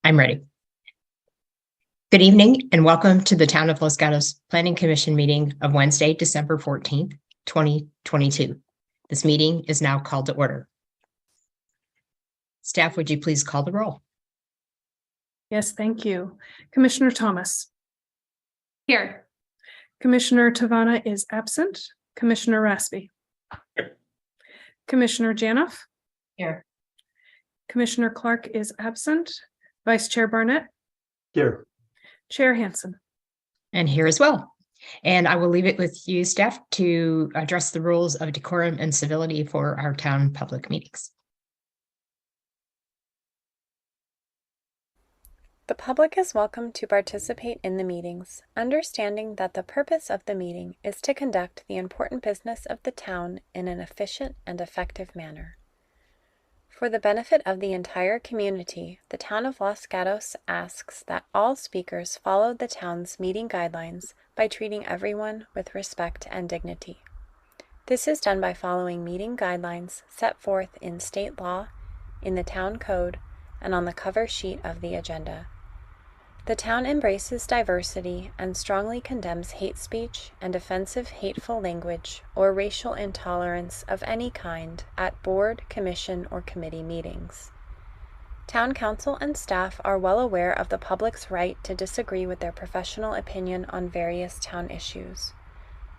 I'm ready. Good evening and welcome to the Town of Los Gatos Planning Commission meeting of Wednesday, December 14th, 2022. This meeting is now called to order. Staff, would you please call the roll? Yes, thank you. Commissioner Thomas. Here. Commissioner Tavana is absent. Commissioner Raspy. Here. Commissioner Janoff. Here. Commissioner Clark is absent. Vice Chair Barnett. Here. Chair Hansen. And here as well. And I will leave it with you, staff, to address the rules of decorum and civility for our town public meetings. The public is welcome to participate in the meetings, understanding that the purpose of the meeting is to conduct the important business of the town in an efficient and effective manner. For the benefit of the entire community, the Town of Los Gatos asks that all speakers follow the town's meeting guidelines by treating everyone with respect and dignity. This is done by following meeting guidelines set forth in state law, in the town code, and on the cover sheet of the agenda. The town embraces diversity and strongly condemns hate speech and offensive hateful language or racial intolerance of any kind at board, commission, or committee meetings. Town council and staff are well aware of the public's right to disagree with their professional opinion on various town issues.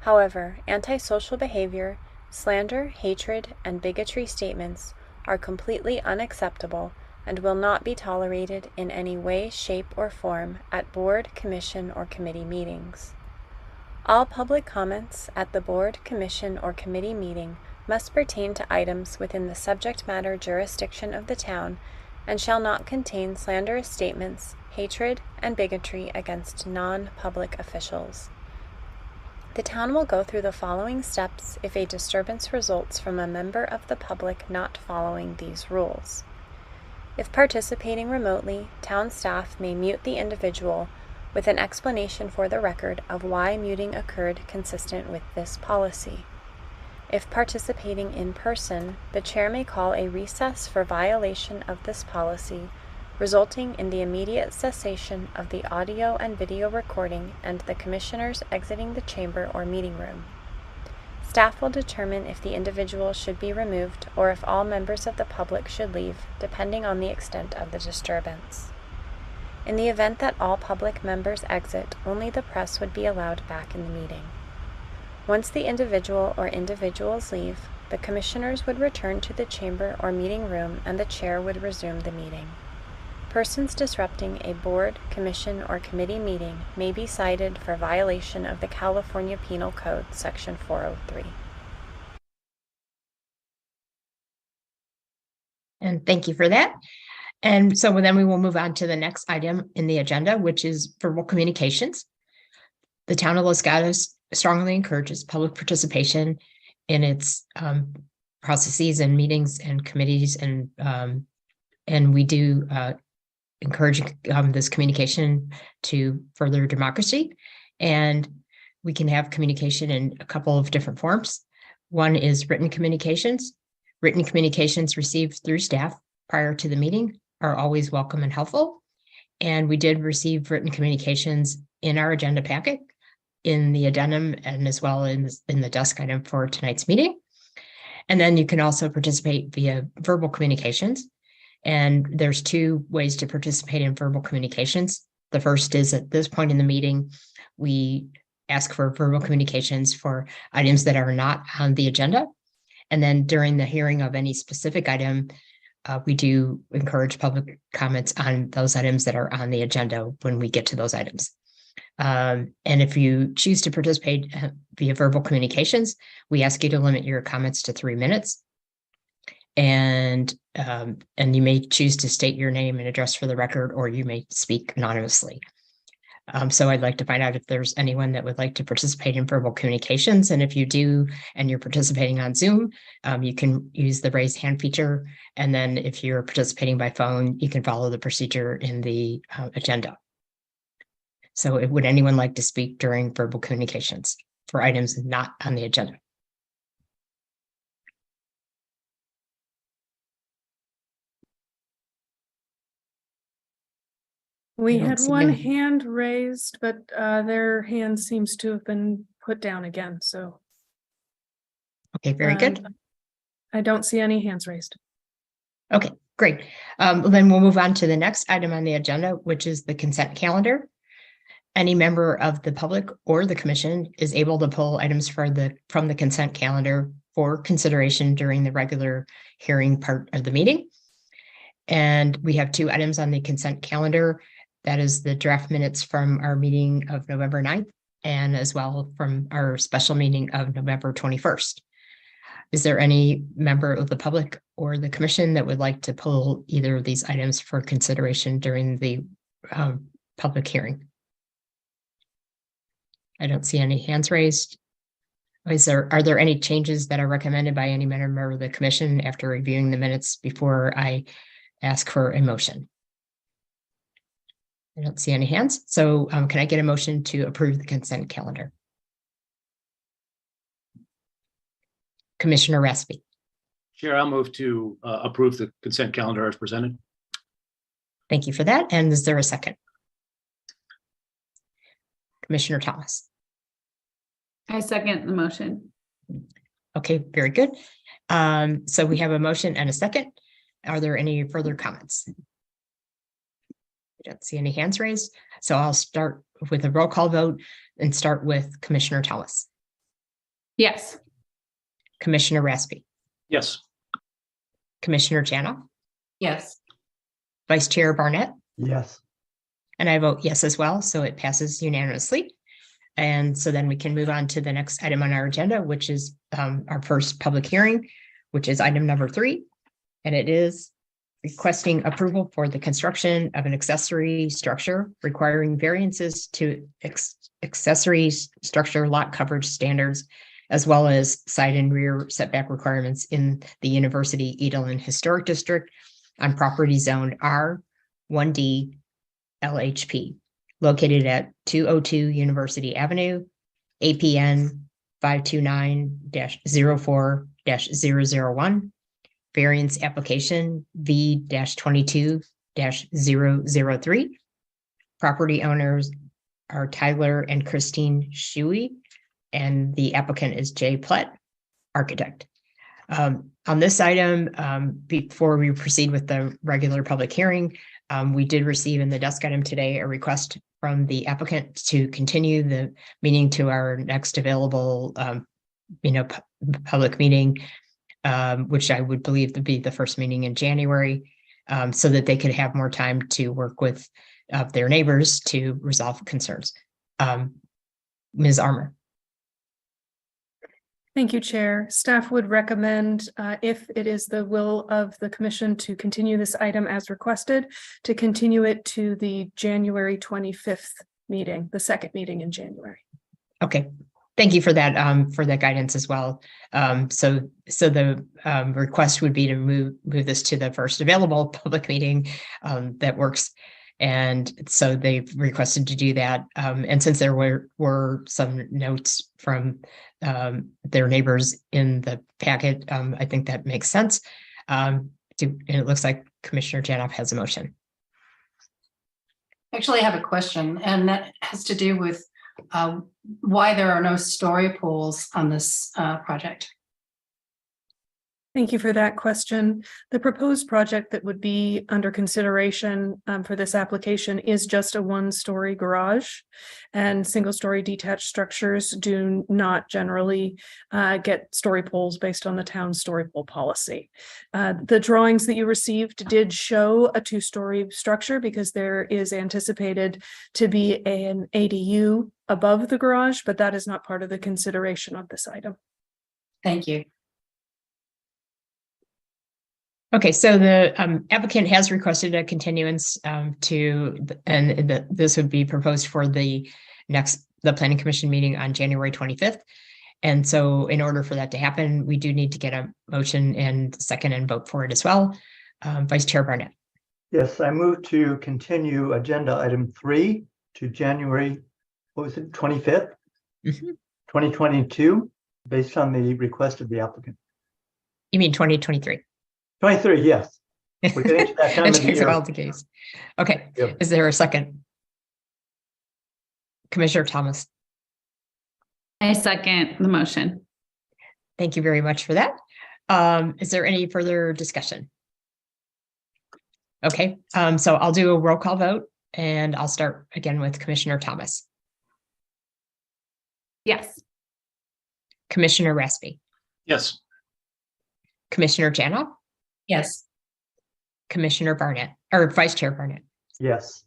However, antisocial behavior, slander, hatred, and bigotry statements are completely unacceptable and will not be tolerated in any way, shape, or form at board, commission, or committee meetings. All public comments at the board, commission, or committee meeting must pertain to items within the subject matter jurisdiction of the town and shall not contain slanderous statements, hatred, and bigotry against non-public officials. The town will go through the following steps if a disturbance results from a member of the public not following these rules. If participating remotely, town staff may mute the individual with an explanation for the record of why muting occurred consistent with this policy. If participating in person, the chair may call a recess for violation of this policy, resulting in the immediate cessation of the audio and video recording and the commissioners exiting the chamber or meeting room. Staff will determine if the individual should be removed or if all members of the public should leave, depending on the extent of the disturbance. In the event that all public members exit, only the press would be allowed back in the meeting. Once the individual or individuals leave, the commissioners would return to the chamber or meeting room and the chair would resume the meeting. Persons disrupting a board, commission, or committee meeting may be cited for violation of the California Penal Code, Section 403. And thank you for that. And so then we will move on to the next item in the agenda, which is verbal communications. The Town of Los Gatos strongly encourages public participation in its processes and meetings and committees, and we do encourage this communication to further democracy. And we can have communication in a couple of different forms. One is written communications. Written communications received through staff prior to the meeting are always welcome and helpful. And we did receive written communications in our agenda packet, in the addendum, and as well in the desk item for tonight's meeting. And then you can also participate via verbal communications. And there's two ways to participate in verbal communications. The first is at this point in the meeting, we ask for verbal communications for items that are not on the agenda. And then during the hearing of any specific item, we do encourage public comments on those items that are on the agenda when we get to those items. And if you choose to participate via verbal communications, we ask you to limit your comments to 3 minutes. And you may choose to state your name and address for the record, or you may speak anonymously. So I'd like to find out if there's anyone that would like to participate in verbal communications. And if you do, and you're participating on Zoom, you can use the raise hand feature. And then if you're participating by phone, you can follow the procedure in the agenda. So would anyone like to speak during verbal communications for items not on the agenda? We don't had see one any. hand raised, but their hand seems to have been put down again, so. Okay, very good. I don't see any hands raised. Okay, great. Then we'll move on to the next item on the agenda, which is the consent calendar. Any member of the public or the commission is able to pull items from the consent calendar for consideration during the regular hearing part of the meeting. And we have two items on the consent calendar. That is the draft minutes from our meeting of November 9th, and as well from our special meeting of November 21st. Is there any member of the public or the commission that would like to pull either of these items for consideration during the public hearing? I don't see any hands raised. Are there any changes that are recommended by any member of the commission after reviewing the minutes before I ask for a motion? I don't see any hands. So can I get a motion to approve the consent calendar? Commissioner Raspy. Chair, I'll move to approve the consent calendar as presented. Thank you for that. And is there a second? Commissioner Thomas. I second the motion. Okay, very good. So we have a motion and a second. Are there any further comments? I don't see any hands raised. So I'll start with a roll call vote and start with Commissioner Thomas. Yes. Commissioner Raspy. Yes. Commissioner Janoff. Yes. Vice Chair Barnett. Yes. And I vote yes as well. So it passes unanimously. And so then we can move on to the next item on our agenda, which is our first public hearing, which is item number 3. And it is requesting approval for the construction of an accessory structure requiring variances to accessory structure lot coverage standards, as well as side and rear setback requirements in the University Edelin Historic District on property zoned R1D LHP, located at 202 University Avenue, APN 529-04-001, variance application V-22-003. Property owners are Tyler and Christine Shuey, and the applicant is Jay Plett, architect. On this item, before we proceed with the regular public hearing, we did receive in the desk item today a request from the applicant to continue the meeting to our next available, public meeting, which I would believe to be the first meeting in January, so that they could have more time to work with their neighbors to resolve concerns. Ms. Armour. Thank you, Chair. Staff would recommend, if it is the will of the commission to continue this item as requested, to continue it to the January 25th meeting, the second meeting in January. Okay, thank you for that guidance as well. So the request would be to move this to the first available public meeting that works. And so they've requested to do that. And since there were some notes from their neighbors in the packet, I think that makes sense. And it looks like Commissioner Janoff has a motion. Actually, I have a question, and that has to do with why there are no story pools on this project. Thank you for that question. The proposed project that would be under consideration for this application is just a one-story garage, and single-story detached structures do not generally get story poles based on the town's story pole policy. The drawings that you received did show a two-story structure because there is anticipated to be an ADU above the garage, but that is not part of the consideration of this item. Thank you. Okay, so the applicant has requested a continuance this would be proposed for the Planning Commission meeting on January 25th. And so in order for that to happen, we do need to get a motion and second and vote for it as well. Vice Chair Barnett. Yes, I move to continue agenda item 3 to January, 25th, 2022, based on the request of the applicant. You mean 2023? 23, yes. We're getting to that time of the It's year. all the case. Okay, Yep. is there a second? Commissioner Thomas, I second the motion. thank you very much for that. Is there any further discussion? Okay, so I'll do a roll call vote and I'll start again with Commissioner Thomas, Yes. Commissioner Raspy, Yes. Commissioner Janoff, Yes. Commissioner Barnett, or Vice Chair Barnett, Yes.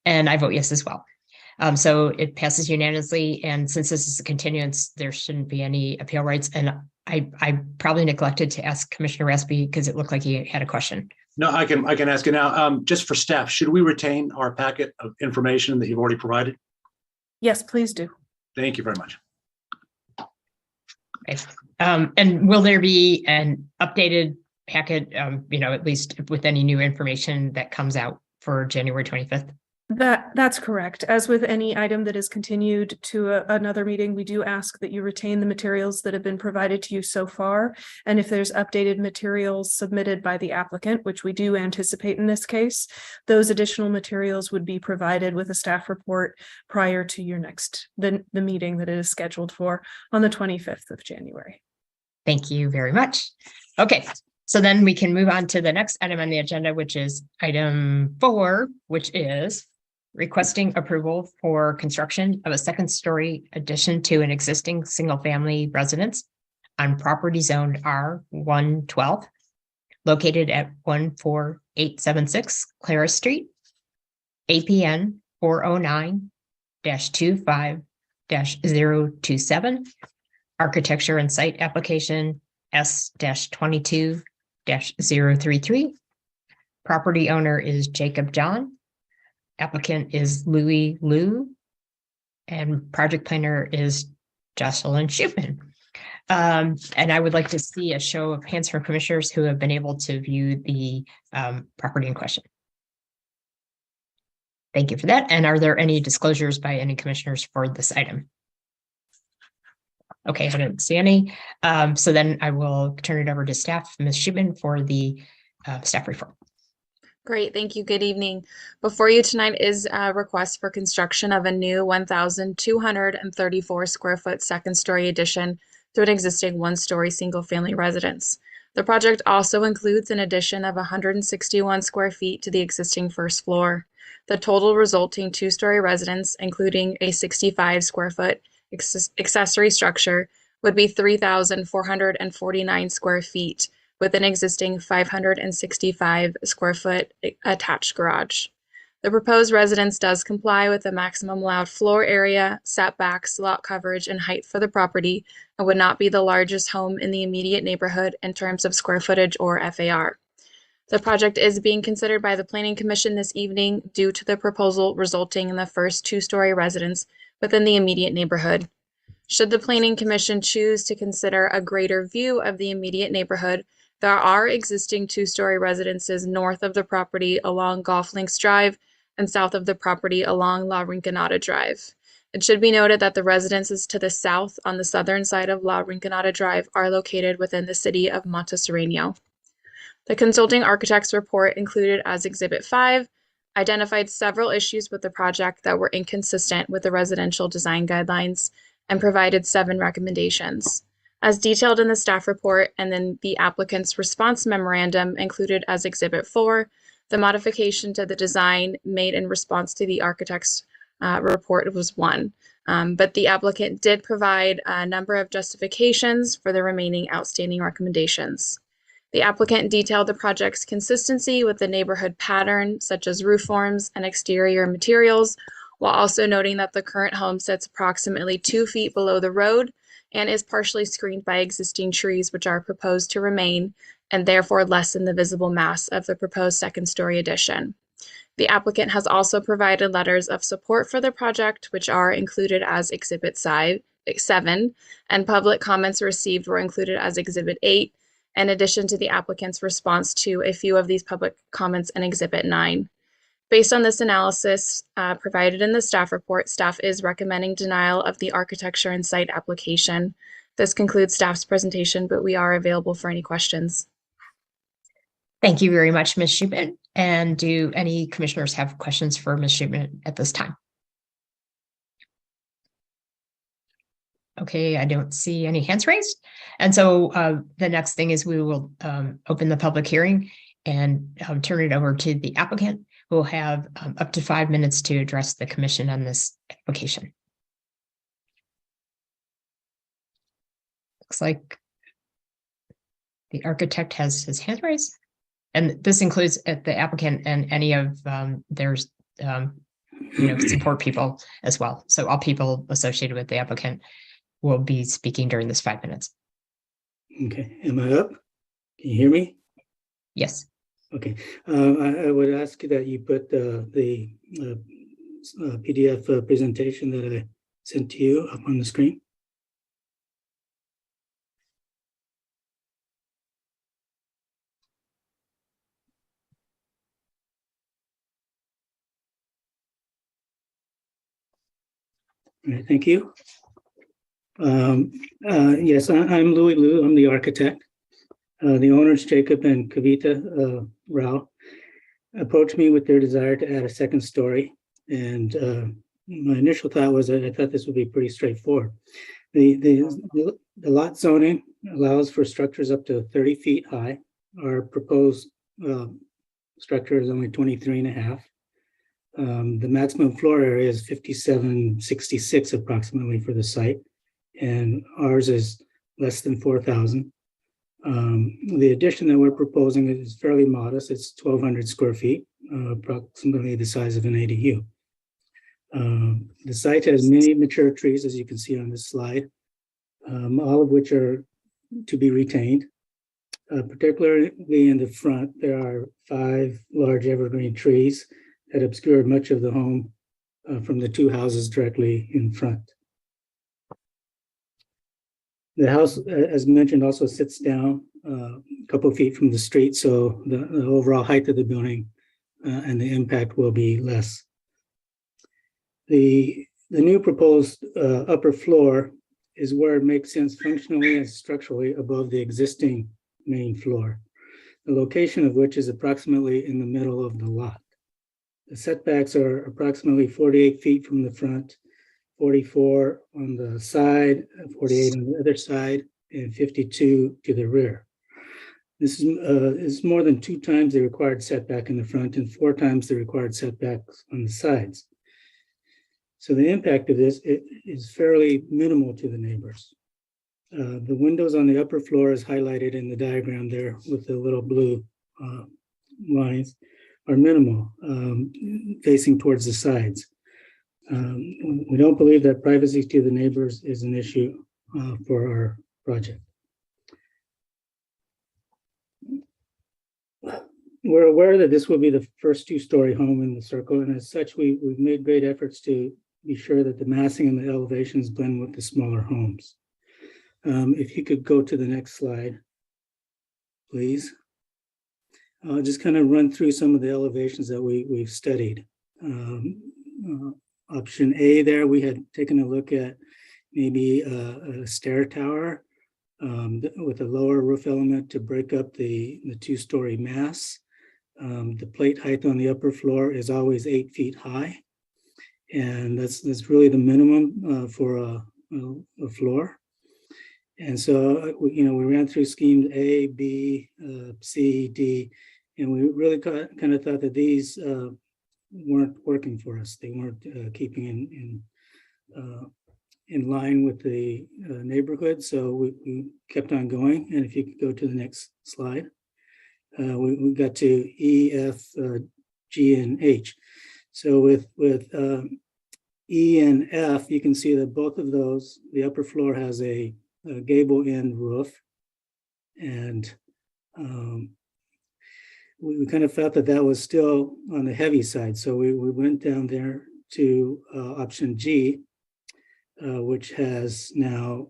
and I vote yes as well. So it passes unanimously, and since this is a continuance, there shouldn't be any appeal rights. And I probably neglected to ask Commissioner Raspy because it looked like he had a question. No, I can ask it now. Just for staff, should we retain our packet of information that you've already provided? Yes, please do. Thank you very much. Okay. And will there be an updated packet, at least with any new information that comes out for January 25th? That's correct. As with any item that is continued to another meeting, we do ask that you retain the materials that have been provided to you so far. And if there's updated materials submitted by the applicant, which we do anticipate in this case, those additional materials would be provided with a staff report prior to your the meeting that it is scheduled for on the 25th of January. Thank you very much. Okay, so then we can move on to the next item on the agenda, which is item 4, which is requesting approval for construction of a second-story addition to an existing single-family residence on property zoned R112, located at 14876 Clara Street, APN 409-25-027, architecture and site application S-22-033. Property owner is Jacob John. Applicant is Louis Liu, and project planner is Jocelyn Shupin. And I would like to see a show of hands from commissioners who have been able to view the property in question. Thank you for that. And are there any disclosures by any commissioners for this item? Okay, I didn't see any. So then I will turn it over to staff, Ms. Shupin, for the staff report. Great, thank you. Good evening. Before you tonight is a request for construction of a new 1,234 square foot second story addition to an existing one-story single-family residence. The project also includes an addition of 161 square feet to the existing first floor. The total resulting two-story residence, including a 65 square foot accessory structure, would be 3,449 square feet, with an existing 565 square foot attached garage. The proposed residence does comply with the maximum allowed floor area, setbacks, lot coverage, and height for the property, and would not be the largest home in the immediate neighborhood in terms of square footage or FAR. The project is being considered by the Planning Commission this evening due to the proposal resulting in the first two-story residence within the immediate neighborhood. Should the Planning Commission choose to consider a greater view of the immediate neighborhood, there are existing two-story residences north of the property along Golf Links Drive and south of the property along La Rinconada Drive. It should be noted that the residences to the south on the southern side of La Rinconada Drive are located within the city of Monteserrano. The consulting architect's report, included as Exhibit 5, identified several issues with the project that were inconsistent with the residential design guidelines and provided 7 recommendations. As detailed in the staff report and then the applicant's response memorandum included as Exhibit 4, the modification to the design made in response to the architect's report was 1. But the applicant did provide a number of justifications for the remaining outstanding recommendations. The applicant detailed the project's consistency with the neighborhood pattern, such as roof forms and exterior materials, while also noting that the current home sits approximately 2 feet below the road and is partially screened by existing trees, which are proposed to remain and therefore lessen the visible mass of the proposed second-story addition. The applicant has also provided letters of support for the project, which are included as Exhibit 7, and public comments received were included as Exhibit 8, in addition to the applicant's response to a few of these public comments in Exhibit 9. Based on this analysis provided in the staff report, staff is recommending denial of the architecture and site application. This concludes staff's presentation, but we are available for any questions. Thank you very much, Ms. Schubert. And do any commissioners have questions for Ms. Schubert at this time? Okay, I don't see any hands raised. And so the next thing is we will open the public hearing and turn it over to the applicant, who will have up to 5 minutes to address the commission on this application. Looks like the architect has his hand raised. And this includes the applicant and any of their support people as well. So all people associated with the applicant will be speaking during this 5 minutes. Okay, am I up? Can you hear me? Yes. Okay, I would ask that you put the PDF presentation that I sent to you up on the screen. All right, thank you. Yes, I'm Louis Liu. I'm the architect. The owners, Jacob and Kavita Rao, approached me with their desire to add a second story. And my initial thought was that I thought this would be pretty straightforward. The lot zoning allows for structures up to 30 feet high. Our proposed structure is only 23.5. The maximum floor area is 5766 approximately for the site, and ours is less than 4,000. The addition that we're proposing is fairly modest. It's 1,200 square feet, approximately the size of an ADU. The site has many mature trees, as you can see on this slide, all of which are to be retained. Particularly in the front, there are 5 large evergreen trees that obscure much of the home from the 2 houses directly in front. The house, as mentioned, also sits down a couple of feet from the street, so the overall height of the building and the impact will be less. The new proposed upper floor is where it makes sense functionally and structurally above the existing main floor, the location of which is approximately in the middle of the lot. The setbacks are approximately 48 feet from the front, 44 on the side, 48 on the other side, and 52 to the rear. This is more than 2 times the required setback in the front and 4 times the required setbacks on the sides. So the impact of this is fairly minimal to the neighbors. The windows on the upper floor is highlighted in the diagram there with the little blue lines are minimal, facing towards the sides. We don't believe that privacy to the neighbors is an issue for our project. We're aware that this will be the first 2-story home in the circle, and as such, we've made great efforts to be sure that the massing and the elevations blend with the smaller homes. If you could go to the next slide, please. I'll just kind of run through some of the elevations that we've studied. Option A there, we had taken a look at maybe a stair tower with a lower roof element to break up the 2-story mass. The plate height on the upper floor is always 8 feet high. And that's really the minimum for a floor. And so, we ran through schemes A, B, C, D, and we really kind of thought that these weren't working for us. They weren't keeping in line with the neighborhood. So we kept on going. And if you could go to the next slide, we got to E, F, G, and H. So with E and F, you can see that both of those, the upper floor has a gable end roof, and we kind of felt that was still on the heavy side. So we went down there to option G, which has now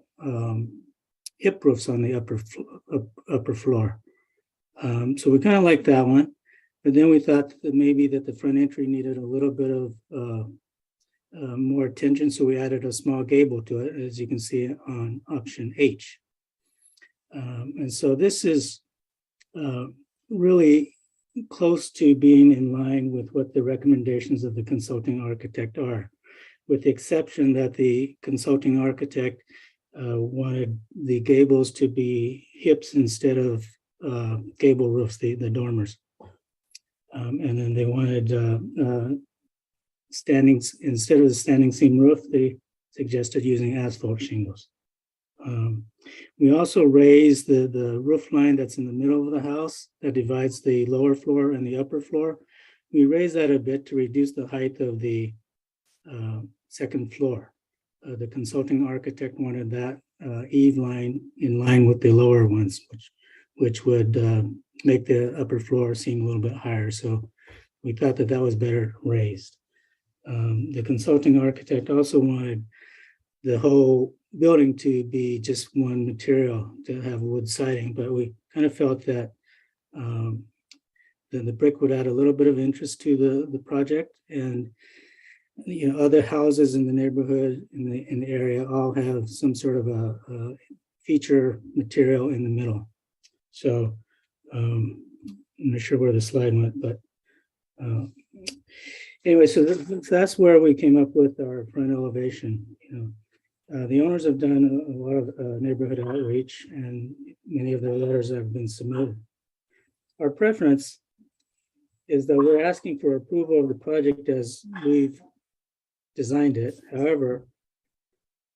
hip roofs on the upper floor. So we kind of like that one, but then we thought that maybe that the front entry needed a little bit of more attention, so we added a small gable to it, as you can see on option H. And so this is really close to being in line with what the recommendations of the consulting architect are, with the exception that the consulting architect wanted the gables to be hips instead of gable roofs, the dormers. And then they wanted instead of the standing seam roof, they suggested using asphalt shingles. We also raised the roof line that's in the middle of the house that divides the lower floor and the upper floor. We raised that a bit to reduce the height of the second floor. The consulting architect wanted that eave line in line with the lower ones, which would make the upper floor seem a little bit higher. So we thought that was better raised. The consulting architect also wanted the whole building to be just one material, to have wood siding, but we kind of felt that the brick would add a little bit of interest to the project. And other houses in the neighborhood, in the area, all have some sort of a feature material in the middle. So I'm not sure where the slide went, but anyway, so that's where we came up with our front elevation. The owners have done a lot of neighborhood outreach, and many of their letters have been submitted. Our preference is that we're asking for approval of the project as we've designed it. However,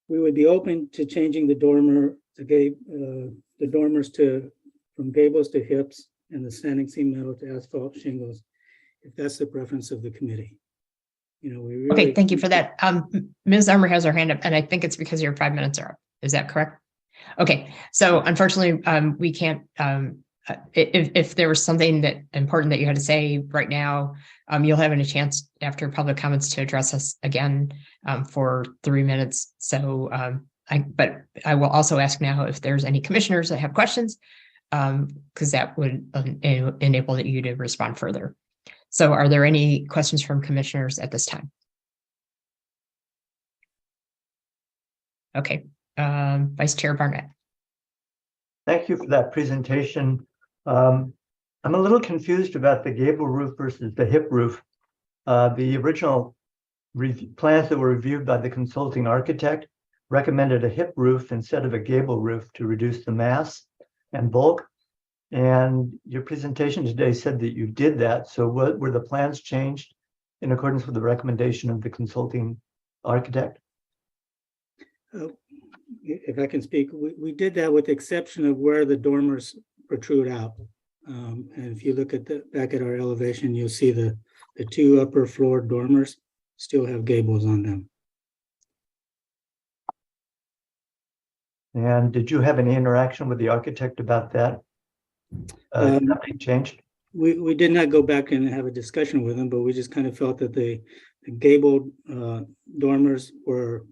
we would be open to changing the dormers from gables to hips and the standing seam metal to asphalt shingles, if that's the preference of the committee. Okay, thank you for that. Ms. Armour has her hand up, and I think it's because your 5 minutes are up. Is that correct? Okay, so unfortunately, we can't. If there was something that important that you had to say right now, you'll have a chance after public comments to address us again for 3 minutes. So, but I will also ask now if there's any commissioners that have questions, because that would enable you to respond further. So are there any questions from commissioners at this time? Okay, Vice Chair Barnett. Thank you for that presentation. I'm a little confused about the gable roof versus the hip roof. The original plans that were reviewed by the consulting architect recommended a hip roof instead of a gable roof to reduce the mass and bulk. And your presentation today said that you did that. So what were the plans changed in accordance with the recommendation of the consulting architect? If I can speak, we did that with the exception of where the dormers protrude out. And if you look at back at our elevation, you'll see the two upper floor dormers still have gables on them. And did you have any interaction with the architect about that? Nothing changed? We did not go back and have a discussion with him, but we just kind of felt that the gabled dormers were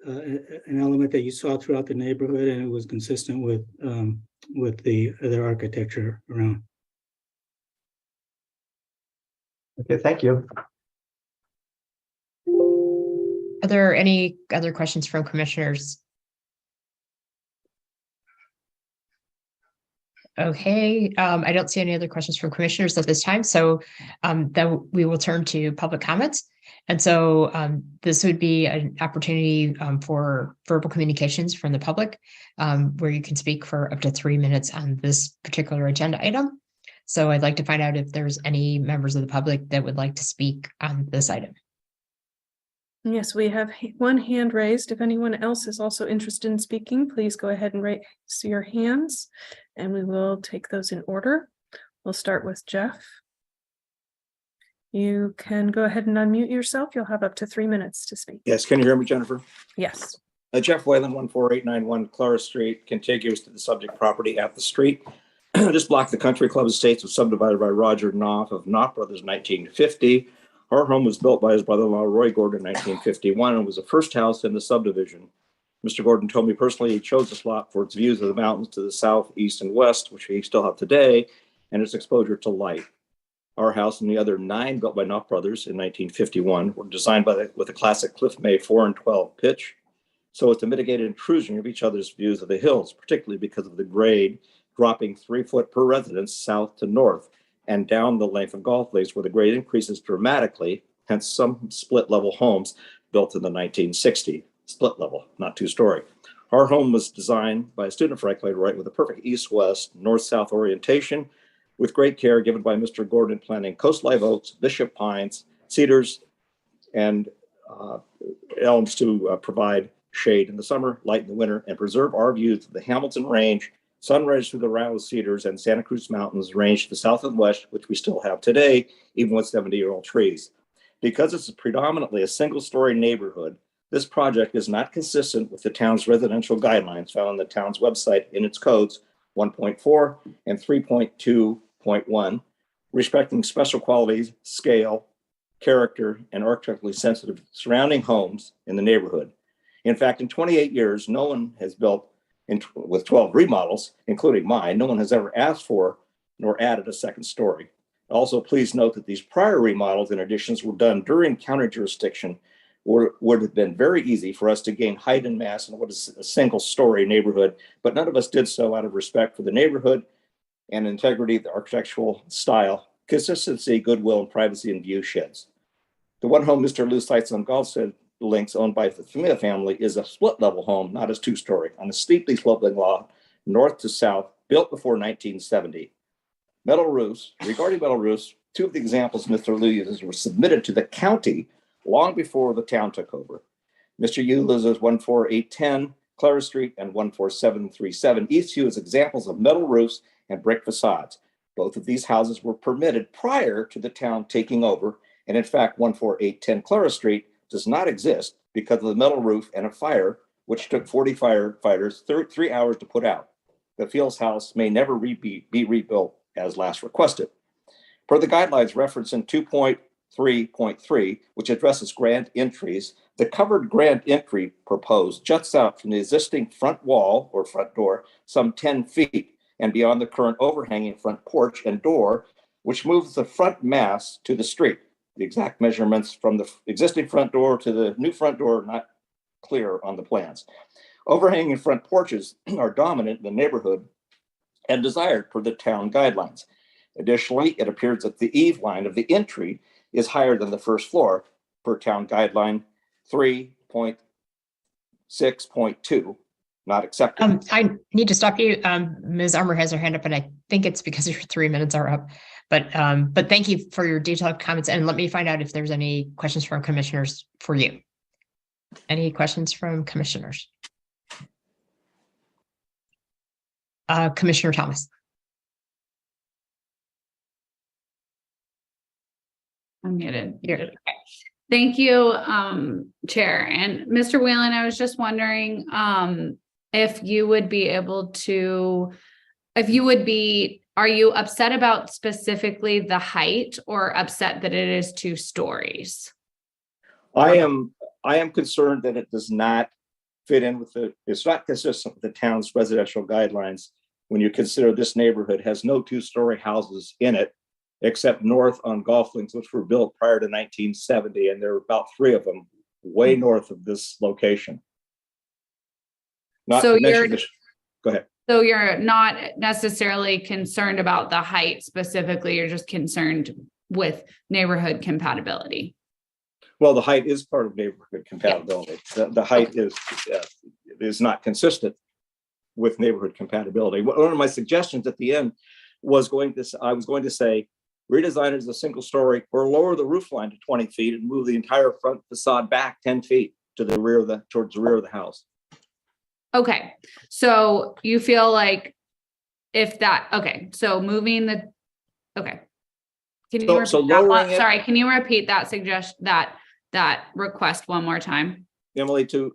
an element that you saw throughout the neighborhood, and it was consistent with the other architecture around. Okay, thank you. Are there any other questions from commissioners? Okay, I don't see any other questions from commissioners at this time, so then we will turn to public comments. And so this would be an opportunity for verbal communications from the public, where you can speak for up to 3 minutes on this particular agenda item. So I'd like to find out if there's any members of the public that would like to speak on this item. Yes, we have one hand raised. If anyone else is also interested in speaking, please go ahead and raise your hands, and we will take those in order. We'll start with Jeff. You can go ahead and unmute yourself. You'll have up to 3 minutes to speak. Yes, can you hear me, Jennifer? Yes. Jeff Whalen, 14891 Clara Street, contiguous to the subject property at the street. This block, the Country Club Estates, was subdivided by Roger Knopf of Knopf Brothers in 1950. Our home was built by his brother-in-law, Roy Gordon, in 1951, and was the first house in the subdivision. Mr. Gordon told me personally he chose this lot for its views of the mountains to the south, east, and west, which we still have today, and its exposure to light. Our house and the other 9 built by Knopf Brothers in 1951 were designed with a classic Cliff May 4 and 12 pitch, so as to mitigate intrusion of each other's views of the hills, particularly because of the grade dropping 3 foot per residence south to north and down the length of golf links where the grade increases dramatically, hence some split level homes built in the 1960s. Split level, not 2-story. Our home was designed by a student, Frank Lloyd Wright, with a perfect east-west, north-south orientation, with great care given by Mr. Gordon, planting coast live oaks, bishop pines, cedars, and elms to provide shade in the summer, light in the winter, and preserve our views of the Hamilton Range, sunrise through the Rouse Cedars, and Santa Cruz Mountains range to the south and west, which we still have today, even with 70-year-old trees. Because it's predominantly a single-story neighborhood, this project is not consistent with the town's residential guidelines found on the town's website in its codes 1.4 and 3.2.1, respecting special qualities, scale, character, and architecturally sensitive surrounding homes in the neighborhood. In fact, in 28 years, no one has built, with 12 remodels, including mine, no one has ever asked for nor added a second story. Also, please note that these prior remodels and additions were done during county jurisdiction, would have been very easy for us to gain height and mass in what is a single-story neighborhood, but none of us did so out of respect for the neighborhood and integrity of the architectural style, consistency, goodwill, and privacy and view sheds. The one home Mr. Liu cites on Galsted links, owned by the Familia family, is a split-level home, not a 2-story, on a steeply sloping lot, north to south, built before 1970. Metal roofs. Regarding metal roofs, 2 of the examples Mr. Liu uses were submitted to the county long before the town took over. Mr. Yu uses 14810 Clara Street and 14737 Eastview as examples of metal roofs and brick facades. Both of these houses were permitted prior to the town taking over, and in fact, 14810 Clara Street does not exist because of the metal roof and a fire, which took 40 firefighters 3 hours to put out. The Fields house may never be rebuilt as last requested. Per the guidelines referenced in 2.3.3, which addresses grand entries, the covered grand entry proposed juts out from the existing front wall or front door some 10 feet and beyond the current overhanging front porch and door, which moves the front mass to the street. The exact measurements from the existing front door to the new front door are not clear on the plans. Overhanging front porches are dominant in the neighborhood and desired per the town guidelines. Additionally, it appears that the eave line of the entry is higher than the first floor per town guideline 3.6.2, not acceptable. I need to stop you. Ms. Armour has her hand up, and I think it's because your 3 minutes are up. But thank you for your detailed comments, and let me find out if there's any questions from commissioners for you. Any questions from commissioners? Commissioner Thomas. I'm muted. Okay. Thank you, Chair. And Mr. Whalen, I was just wondering if you would be able to, are you upset about specifically the height or upset that it is 2 stories? I am concerned that it does not fit in with it's not consistent with the town's residential guidelines when you consider this neighborhood has no 2-story houses in it, except north on golf links, which were built prior to 1970, and there are about 3 of them way north of this location. Not So to mention this. Go ahead. So you're not necessarily concerned about the height specifically, you're just concerned with neighborhood compatibility. Well, the height is part of neighborhood compatibility. Yeah. The height is not consistent with neighborhood compatibility. One of my suggestions at the end was I was going to say, redesign it as a single story or lower the roof line to 20 feet and move the entire front facade back 10 feet to the rear towards the rear of the house. Okay, so you feel like so moving the, okay. Can you repeat that? Sorry, can you repeat that that request one more time? Emily, to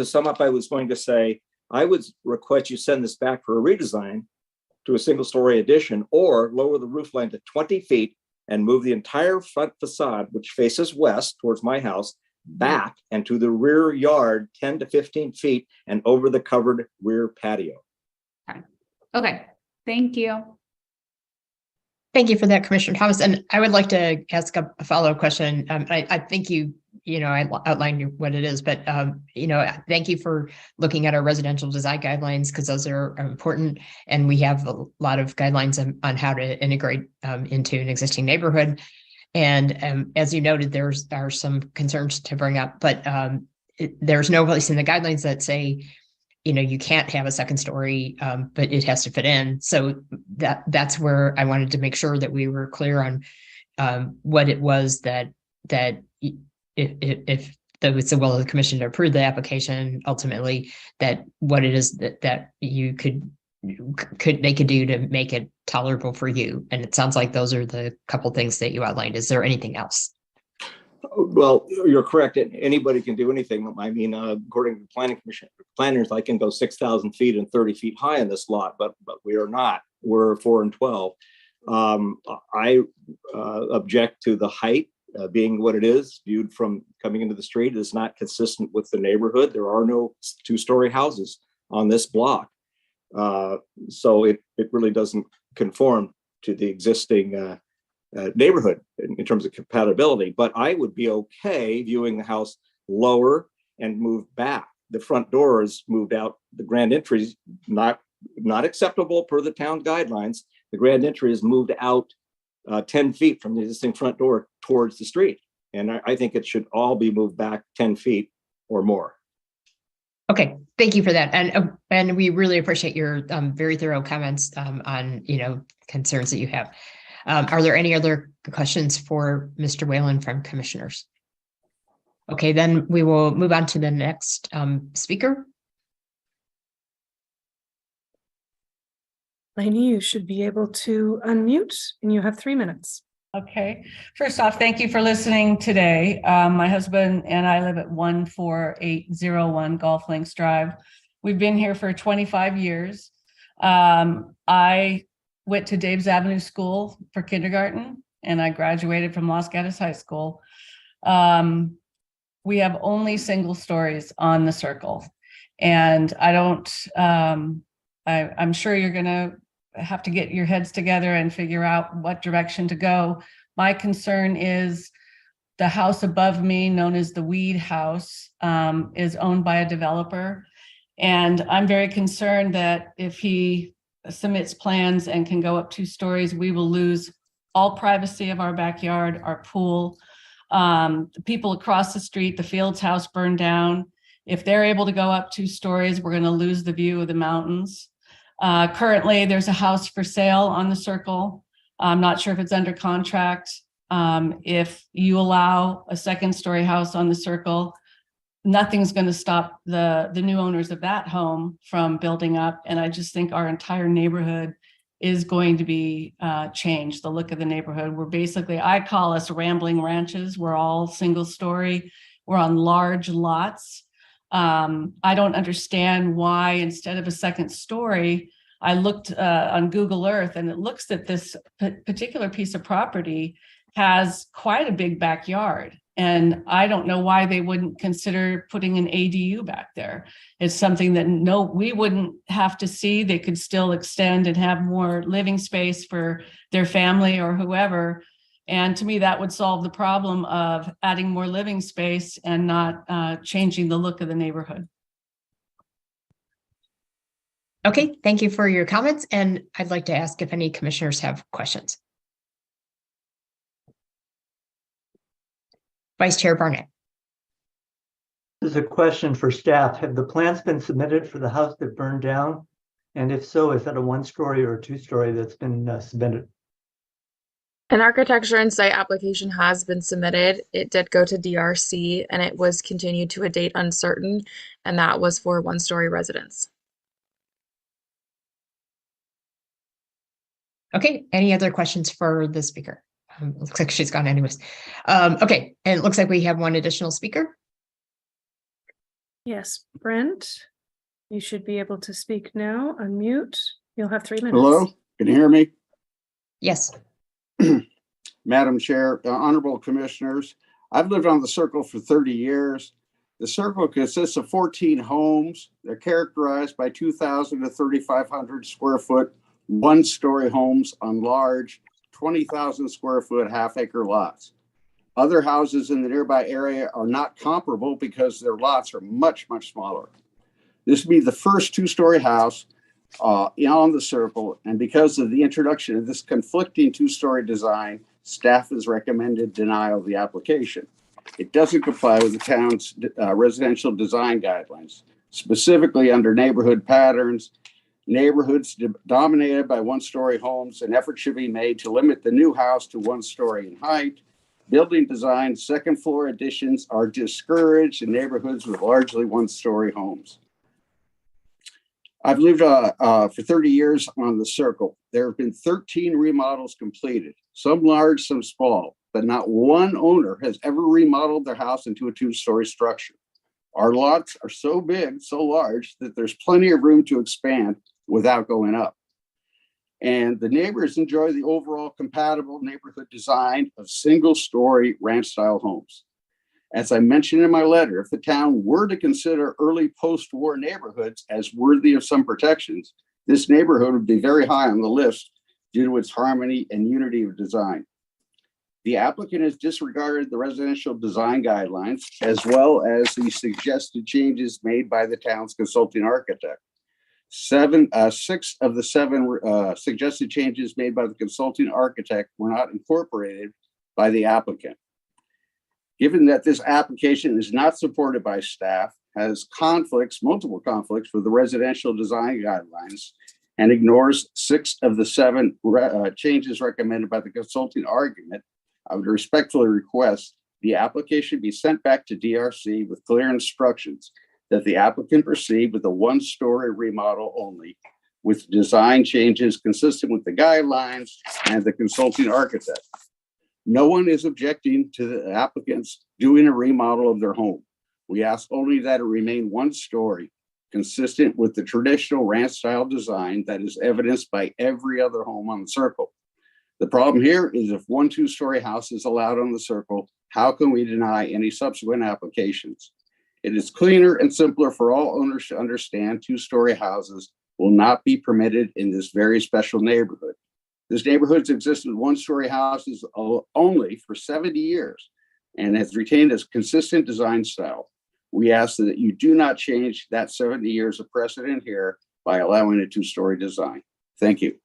sum up, I was going to say, I would request you send this back for a redesign to a single story addition, or lower the roof line to 20 feet and move the entire front facade, which faces west towards my house, back and to the rear yard 10 to 15 feet and over the covered rear patio. Okay, thank you. Thank you for that, Commissioner Thomas. And I would like to ask a follow-up question. I think I outlined what it is, but thank you for looking at our residential design guidelines, because those are important. And we have a lot of guidelines on how to integrate into an existing neighborhood. And as you noted, there are some concerns to bring up, but there's no place in the guidelines that say, you can't have a second story, but it has to fit in. So that's where I wanted to make sure that we were clear on what it was that if it's the will of the commission to approve the application, ultimately, that what it is that you they could do to make it tolerable for you. And it sounds like those are the couple things that you outlined. Is there anything else? Well, you're correct. Anybody can do anything. I mean, according to the planning commission, planners, I can go 6,000 feet and 30 feet high in this lot, but we are not. We're 4 and 12. I object to the height being what it is, viewed from coming into the street. It is not consistent with the neighborhood. There are no 2-story houses on this block. So it really doesn't conform to the existing neighborhood in terms of compatibility, but I would be okay viewing the house lower and move back. The front door is moved out. The grand entry is not acceptable per the town guidelines. The grand entry is moved out 10 feet from the existing front door towards the street. And I think it should all be moved back 10 feet or more. Okay, thank you for that. And we really appreciate your very thorough comments on, concerns that you have. Are there any other questions for Mr. Whalen from commissioners? Okay, then we will move on to the next speaker. Lainey, you should be able to unmute, and you have 3 minutes. Okay. First off, thank you for listening today. My husband and I live at 14801 Golf Links Drive. We've been here for 25 years. I went to Dave's Avenue School for kindergarten, and I graduated from Los Gatos High School. We have only single stories on the circle, and I'm sure you're going to have to get your heads together and figure out what direction to go. My concern is the house above me, known as the Weed House, is owned by a developer. And I'm very concerned that if he submits plans and can go up 2 stories, we will lose all privacy of our backyard, our pool. The people across the street, the Fields house burned down. If they're able to go up 2 stories, we're going to lose the view of the mountains. Currently, there's a house for sale on the circle. I'm not sure if it's under contract. If you allow a 2nd-story house on the circle, nothing's going to stop the new owners of that home from building up. And I just think our entire neighborhood is going to be changed. The look of the neighborhood. We're basically, I call us rambling ranches. We're all 1-story. We're on large lots. I don't understand why instead of a 2nd story, I looked on Google Earth, and it looks that this particular piece of property has quite a big backyard. And I don't know why they wouldn't consider putting an ADU back there. It's something that we wouldn't have to see. They could still extend and have more living space for their family or whoever. And to me, that would solve the problem of adding more living space and not changing the look of the neighborhood. Okay, thank you for your comments. And I'd like to ask if any commissioners have questions. Vice Chair Barnett. This is a question for staff. Have the plans been submitted for the house that burned down? And if so, is that a 1-story or a 2-story that's been submitted? An architecture and site application has been submitted. It did go to DRC and it was continued to a date uncertain, and that was for 1-story residence. Okay, any other questions for the speaker? Looks like she's gone anyways. Okay, and it looks like we have one additional speaker. Yes, Brent, you should be able to speak now. Unmute. You'll have 3 minutes. Hello, can you hear me? Yes. Madam Chair, honorable commissioners, I've lived on the circle for 30 years. The circle consists of 14 homes. They're characterized by 2,000 to 3,500 square foot 1-story homes on large 20,000 square foot half-acre lots. Other houses in the nearby area are not comparable because their lots are much, much smaller. This would be the first two-story house on the circle, and because of the introduction of this conflicting two-story design, staff has recommended denial of the application. It doesn't comply with the town's residential design guidelines, specifically under neighborhood patterns. Neighborhoods dominated by one-story homes, an effort should be made to limit the new house to 1 story in height. Building design, second floor additions are discouraged in neighborhoods with largely 1-story homes. I've lived for 30 years on the circle. There have been 13 remodels completed, some large, some small, but not one owner has ever remodeled their house into a 2-story structure. Our lots are so big, so large, that there's plenty of room to expand without going up. And the neighbors enjoy the overall compatible neighborhood design of single-story ranch-style homes. As I mentioned in my letter, if the town were to consider early post-war neighborhoods as worthy of some protections, this neighborhood would be very high on the list due to its harmony and unity of design. The applicant has disregarded the residential design guidelines as well as the suggested changes made by the town's consulting architect. 6 of the 7 suggested changes made by the consulting architect were not incorporated by the applicant. Given that this application is not supported by staff, has multiple conflicts with the residential design guidelines, and ignores 6 of the 7 changes recommended by the consulting argument, I would respectfully request the application be sent back to DRC with clear instructions that the applicant proceed with a 1-story remodel only, with design changes consistent with the guidelines and the consulting architect. No one is objecting to the applicants doing a remodel of their home. We ask only that it remain 1 story, consistent with the traditional ranch-style design that is evidenced by every other home on the circle. The problem here is if 1 2-story house is allowed on the circle, how can we deny any subsequent applications? It is cleaner and simpler for all owners to understand 2-story houses will not be permitted in this very special neighborhood. This neighborhood has existed 1-story houses only for 70 years and has retained a consistent design style. We ask that you do not change that 70 years of precedent here by allowing a 2-story design. Thank you.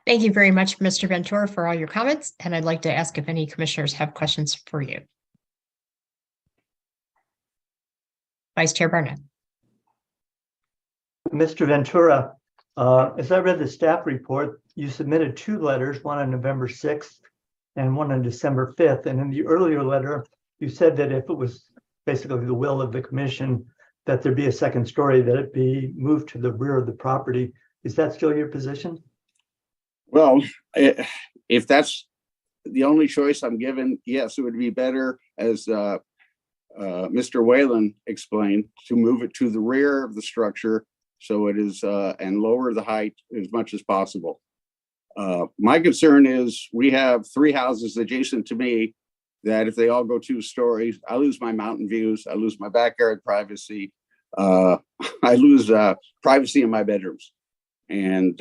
Thank you very much, Mr. Ventura, for all your comments. And I'd like to ask if any commissioners have questions for you. Vice Chair Barnett. Mr. Ventura, as I read the staff report, you submitted 2 letters, one on November 6th and one on December 5th. And in the earlier letter, you said that if it was basically the will of the commission that there be a 2nd story, that it be moved to the rear of the property. Is that still your position? Well, if that's the only choice I'm given, yes, it would be better, as Mr. Whalen explained, to move it to the rear of the structure so it is and lower the height as much as possible. My concern is we have 3 houses adjacent to me that if they all go 2 stories, I lose my mountain views, I lose my backyard privacy, I lose privacy in my bedrooms. And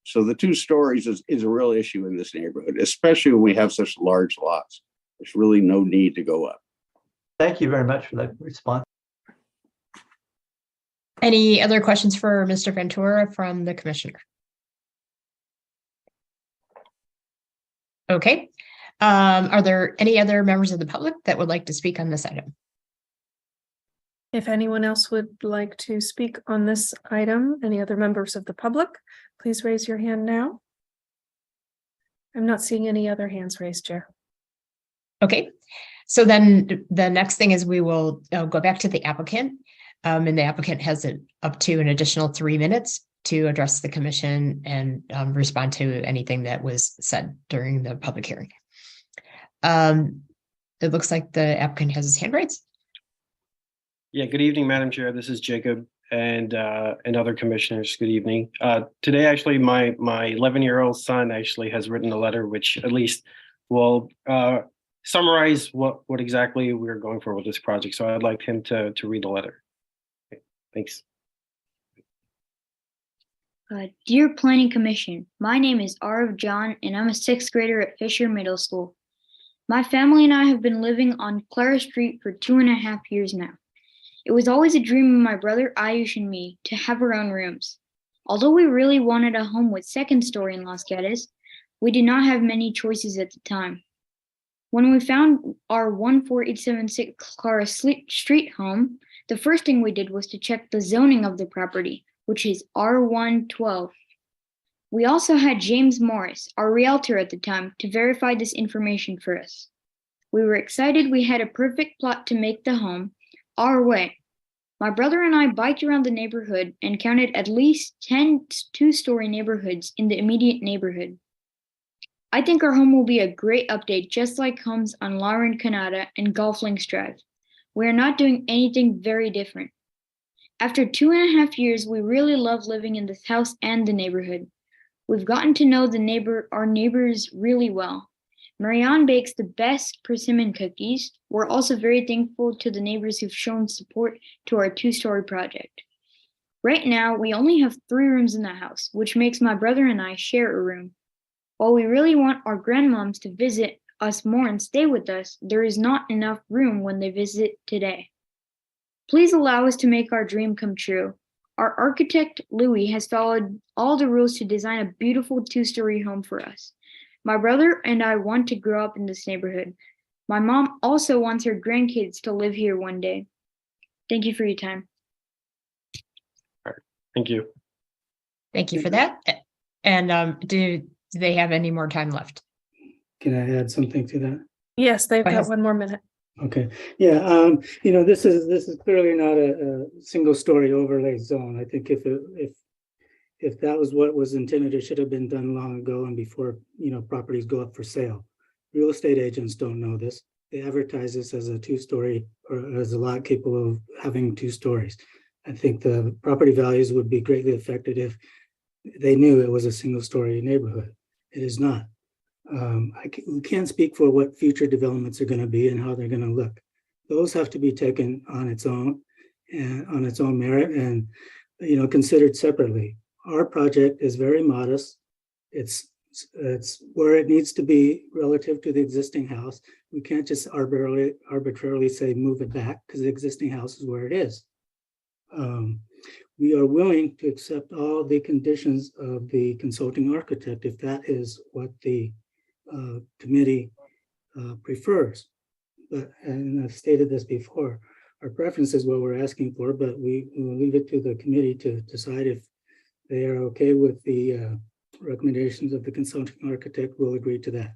so the 2 stories is a real issue in this neighborhood, especially when we have such large lots. There's really no need to go up. Thank you very much for that response. Any other questions for Mr. Ventura from the commissioner? Okay. Are there any other members of the public that would like to speak on this item? If anyone else would like to speak on this item, any other members of the public, please raise your hand now. I'm not seeing any other hands raised, Chair. Okay, so then the next thing is we will go back to the applicant. And the applicant has up to an additional 3 minutes to address the commission and respond to anything that was said during the public hearing. It looks like the applicant has his hand raised. Yeah, good evening, Madam Chair. This is Jacob and other commissioners. Good evening. Today, actually, my 11-year-old son actually has written a letter which at least will summarize what exactly we're going for with this project. So I'd like him to read the letter. Okay, thanks. Dear Planning Commission, my name is Arv John and I'm a 6th grader at Fisher Middle School. My family and I have been living on Clara Street for 2.5 years now. It was always a dream of my brother Ayush and me to have our own rooms. Although we really wanted a home with 2nd story in Los Gatos, we did not have many choices at the time. When we found our 14876 Clara Street home, the first thing we did was to check the zoning of the property, which is R112. We also had James Morris, our realtor at the time, to verify this information for us. We were excited we had a perfect plot to make the home our way. My brother and I biked around the neighborhood and counted at least 10 two-story neighborhoods in the immediate neighborhood. I think our home will be a great update, just like homes on Lauren Canada and Golf Links Drive. We are not doing anything very different. After 2.5 years, we really love living in this house and the neighborhood. We've gotten to know our neighbors really well. Marianne bakes the best persimmon cookies. We're also very thankful to the neighbors who've shown support to our 2-story project. Right now, we only have 3 rooms in the house, which makes my brother and I share a room. While we really want our grandmoms to visit us more and stay with us, there is not enough room when they visit today. Please allow us to make our dream come true. Our architect, Louis, has followed all the rules to design a beautiful 2-story home for us. My brother and I want to grow up in this neighborhood. My mom also wants her grandkids to live here one day. Thank you for your time. All right. Thank you. Thank you for that. And do they have any more time left? Can I add something to that? Yes, they've Go got ahead. 1 more minute. Okay, yeah, this is clearly not a single story overlay zone. I think if that was what was intended, it should have been done long ago and before, properties go up for sale. Real estate agents don't know this. They advertise this as a 2-story or as a lot capable of having 2 stories. I think the property values would be greatly affected if they knew it was a single story neighborhood. It is not. We can't speak for what future developments are going to be and how they're going to look. Those have to be taken on its own and on its own merit and, considered separately. Our project is very modest. It's where it needs to be relative to the existing house. We can't just arbitrarily say move it back because the existing house is where it is. We are willing to accept all the conditions of the consulting architect if that is what the committee prefers. But, and I've stated this before, our preference is what we're asking for, but we will leave it to the committee to decide if they are okay with the recommendations of the consulting architect. We'll agree to that.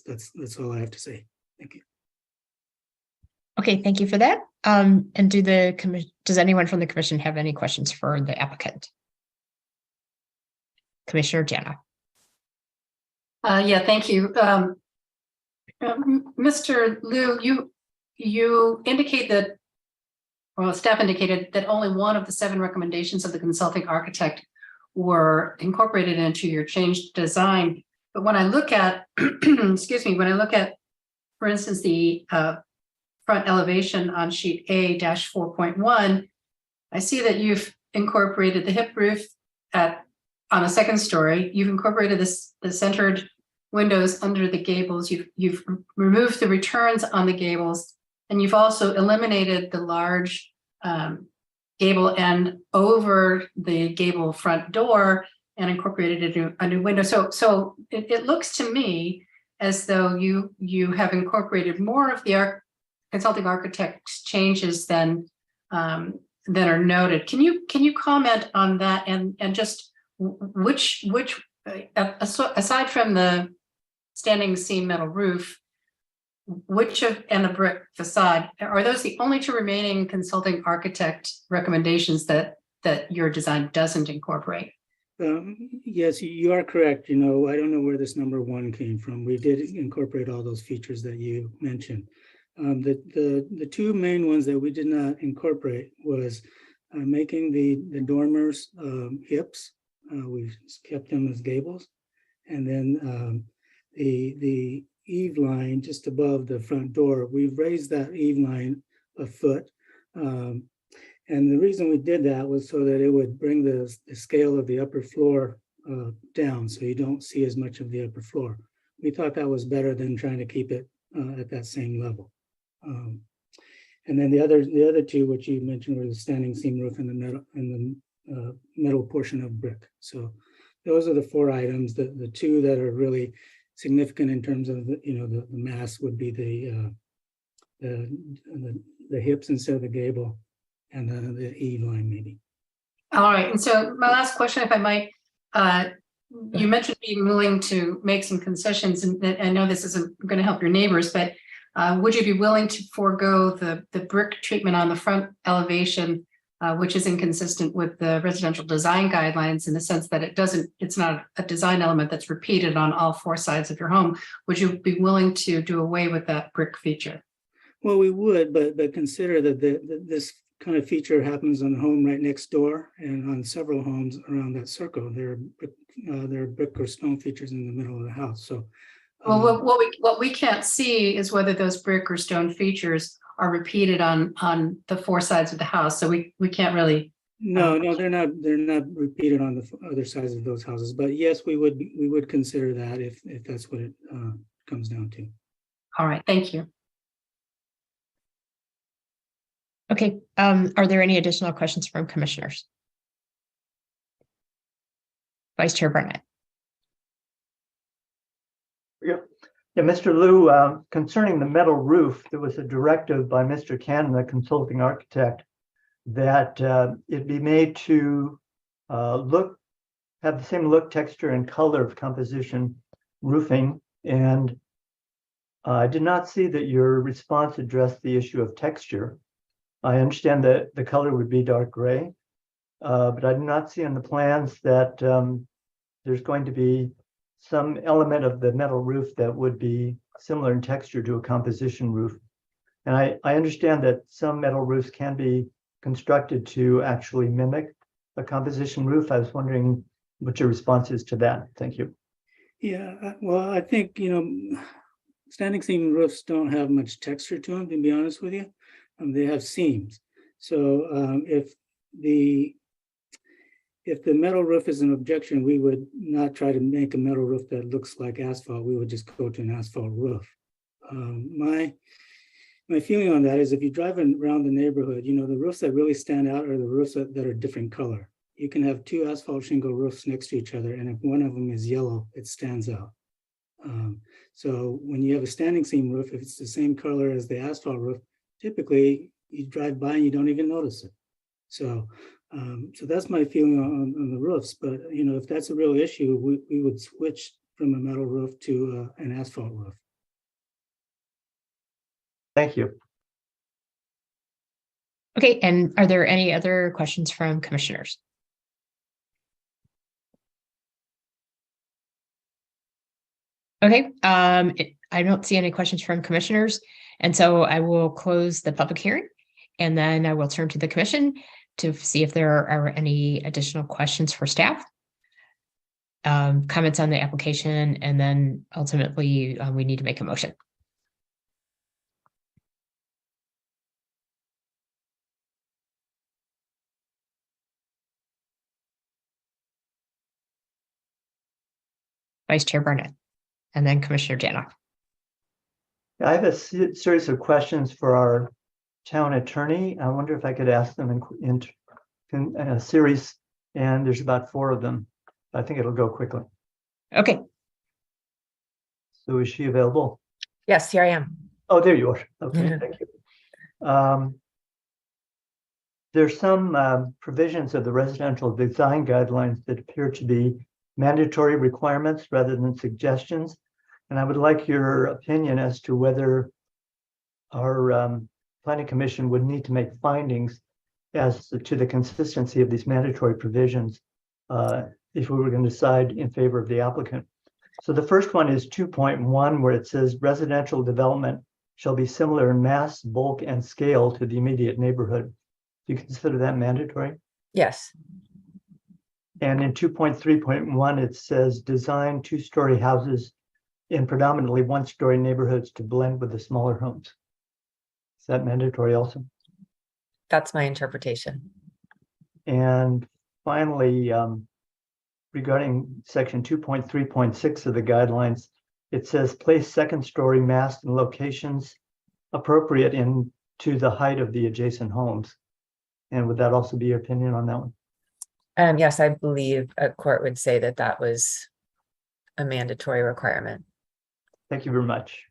That's all I have to say. Thank you. Okay, thank you for that. And does anyone from the commission have any questions for the applicant? Commissioner Jana. Yeah, thank you. Mr. Liu, you indicate that, well, staff indicated that only one of the 7 recommendations of the consulting architect were incorporated into your changed design. But when I look at, excuse me, when I look at, for instance, the front elevation on sheet A-4.1, I see that you've incorporated the hip roof on the 2nd story. You've incorporated the centered windows under the gables. You've removed the returns on the gables, and you've also eliminated the large gable end over the gable front door and incorporated a new window. So it looks to me as though you have incorporated more of the consulting architect's changes than are noted. Can you comment on that and just which aside from the standing seam metal roof, and the brick facade, are those the only 2 remaining consulting architect recommendations that your design doesn't incorporate? Yes, you are correct. I don't know where this number 1 came from. We did incorporate all those features that you mentioned. The 2 main ones that we did not incorporate was making the dormers hips. We kept them as gables, and then the eave line just above the front door, we've raised that eave line a foot, And the reason we did that was so that it would bring the scale of the upper floor down, so you don't see as much of the upper floor. We thought that was better than trying to keep it at that same level. And then the other two, which you mentioned, were the standing seam roof and the metal portion of brick. So those are the four items. The two that are really significant in terms of the mass would be the hips instead of the gable, and the eave line maybe. All right, and so my last question, if I might, you mentioned being willing to make some concessions, and I know this isn't going to help your neighbors, but would you be willing to forego the brick treatment on the front elevation, which is inconsistent with the residential design guidelines in the sense that it's not a design element that's repeated on all four sides of your home? Would you be willing to do away with that brick feature? Well, we would, but consider that this kind of feature happens on the home right next door and on several homes around that circle. There are brick or stone features in the middle of the house. So, well, what we can't see is whether those brick or stone features are repeated on the four sides of the house. So we can't really. No, they're not repeated on the other sides of those houses. But yes, we would consider that if that's what it comes down to. All right, thank you. Okay, are there any additional questions from commissioners? Vice Chair Burnett. Yeah, Mr. Liu, concerning the metal roof, there was a directive by Mr. Cannon, the consulting architect, that it be made to have the same look, texture, and color of composition roofing. And I did not see that your response addressed the issue of texture. I understand that the color would be dark gray, but I did not see on the plans that there's going to be some element of the metal roof that would be similar in texture to a composition roof. And I understand that some metal roofs can be constructed to actually mimic a composition roof. I was wondering what your response is to that. Thank you. Yeah, well, I think, standing seam roofs don't have much texture to them, to be honest with you. They have seams. So if the metal roof is an objection, we would not try to make a metal roof that looks like asphalt. We would just go to an asphalt roof. My feeling on that is if you drive around the neighborhood, the roofs that really stand out are the roofs that are different color. You can have two asphalt shingle roofs next to each other, and if one of them is yellow, it stands out. So when you have a standing seam roof, if it's the same color as the asphalt roof, typically you drive by and you don't even notice it. So that's my feeling on the roofs. But if that's a real issue, we would switch from a metal roof to an asphalt roof. Thank you. Okay, and are there any other questions from commissioners? Okay, I don't see any questions from commissioners, and so I will close the public hearing, and then I will turn to the commission to see if there are any additional questions for staff, comments on the application, and then ultimately we need to make a motion. Vice Chair Burnett, and then Commissioner Janoff. I have a series of questions for our town attorney. I wonder if I could ask them in a series, and there's about 4 of them. I think it'll go quickly. Okay. So is she available? Yes, here I am. Oh, there you are. Okay, thank you. There's some provisions of the residential design guidelines that appear to be mandatory requirements rather than suggestions. And I would like your opinion as to whether our planning commission would need to make findings as to the consistency of these mandatory provisions if we were going to decide in favor of the applicant. So the first one is 2.1, where it says residential development shall be similar in mass, bulk, and scale to the immediate neighborhood. Do you consider that mandatory? Yes. And in 2.3.1, it says design 2-story houses in predominantly 1-story neighborhoods to blend with the smaller homes. Is that mandatory also? That's my interpretation. And finally, regarding section 2.3.6 of the guidelines, it says place second story mast in locations appropriate to the height of the adjacent homes. And would that also be your opinion on that one? Yes, I believe a court would say that that was a mandatory requirement. Thank you very much.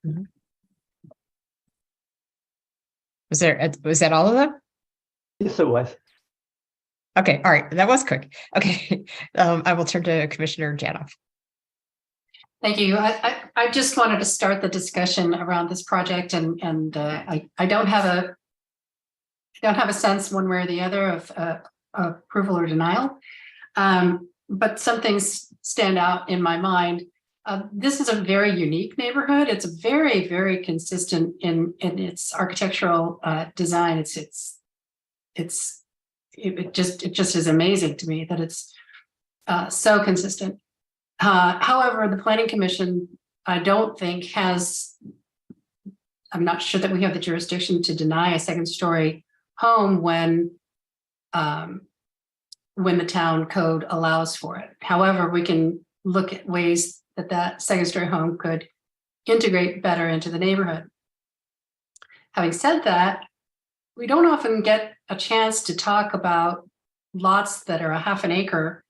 Was that all of them? Yes, it was. Okay, all right, that was quick. Okay, I will turn to Commissioner Janoff. Thank you. I just wanted to start the discussion around this project, and I don't have a sense one way or the other of approval or denial, but some things stand out in my mind. This is a very unique neighborhood. It's very, very consistent in its architectural design. It just is amazing to me that it's so consistent. However, the Planning Commission, I don't think I'm not sure that we have the jurisdiction to deny a second story home when the town code allows for it. However, we can look at ways that second story home could integrate better into the neighborhood. Having said that, we don't often get a chance to talk about lots that are a half an acre.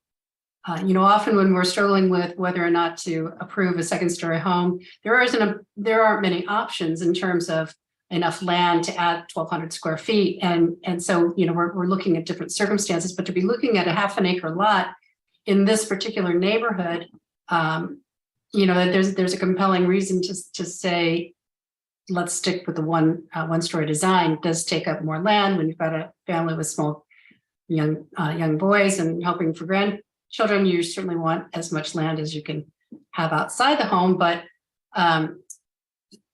Often when we're struggling with whether or not to approve a second story home, there aren't many options in terms of enough land to add 1,200 square feet. And so, we're looking at different circumstances, but to be looking at a half an acre lot in this particular neighborhood, there's a compelling reason to say, let's stick with the one-story design. It does take up more land when you've got a family with small young boys and helping for grandchildren. You certainly want as much land as you can have outside the home. But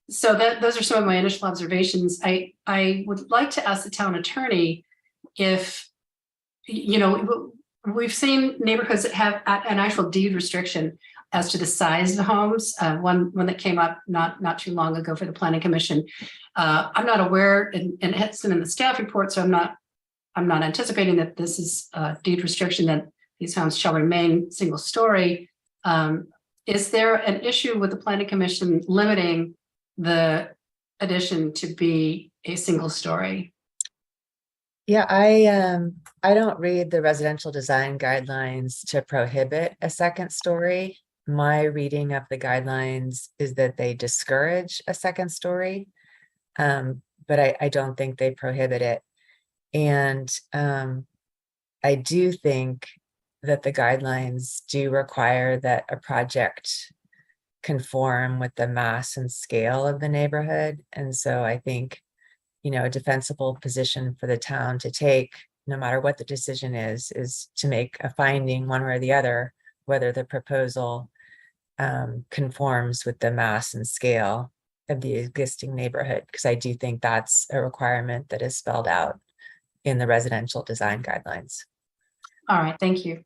so those are some of my initial observations. I would like to ask the town attorney if, we've seen neighborhoods that have an actual deed restriction as to the size of the homes. One that came up not too long ago for the Planning Commission. I'm not aware, and it's in the staff report, so I'm not anticipating that this is a deed restriction that these homes shall remain single story. Is there an issue with the Planning Commission limiting the addition to be a single story? Yeah, I don't read the residential design guidelines to prohibit a second story. My reading of the guidelines is that they discourage a second story, but I don't think they prohibit it. And I do think that the guidelines do require that a project conform with the mass and scale of the neighborhood. And so I think, a defensible position for the town to take, no matter what the decision is to make a finding one way or the other, whether the proposal conforms with the mass and scale of the existing neighborhood, because I do think that's a requirement that is spelled out in the residential design guidelines. All right, thank you.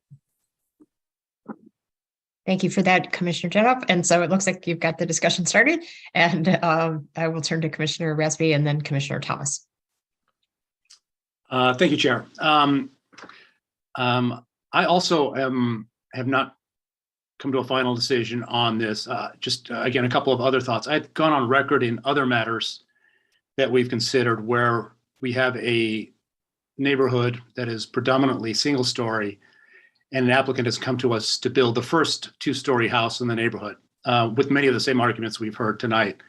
Thank you for that, Commissioner Janoff. And so it looks like you've got the discussion started, and I will turn to Commissioner Raspy and then Commissioner Thomas. Thank you, Chair. I also have not come to a final decision on this. Again, a couple of other thoughts. I've gone on record in other matters that we've considered where we have a neighborhood that is predominantly single story, and an applicant has come to us to build the first two-story house in the neighborhood with many of the same arguments we've heard tonight.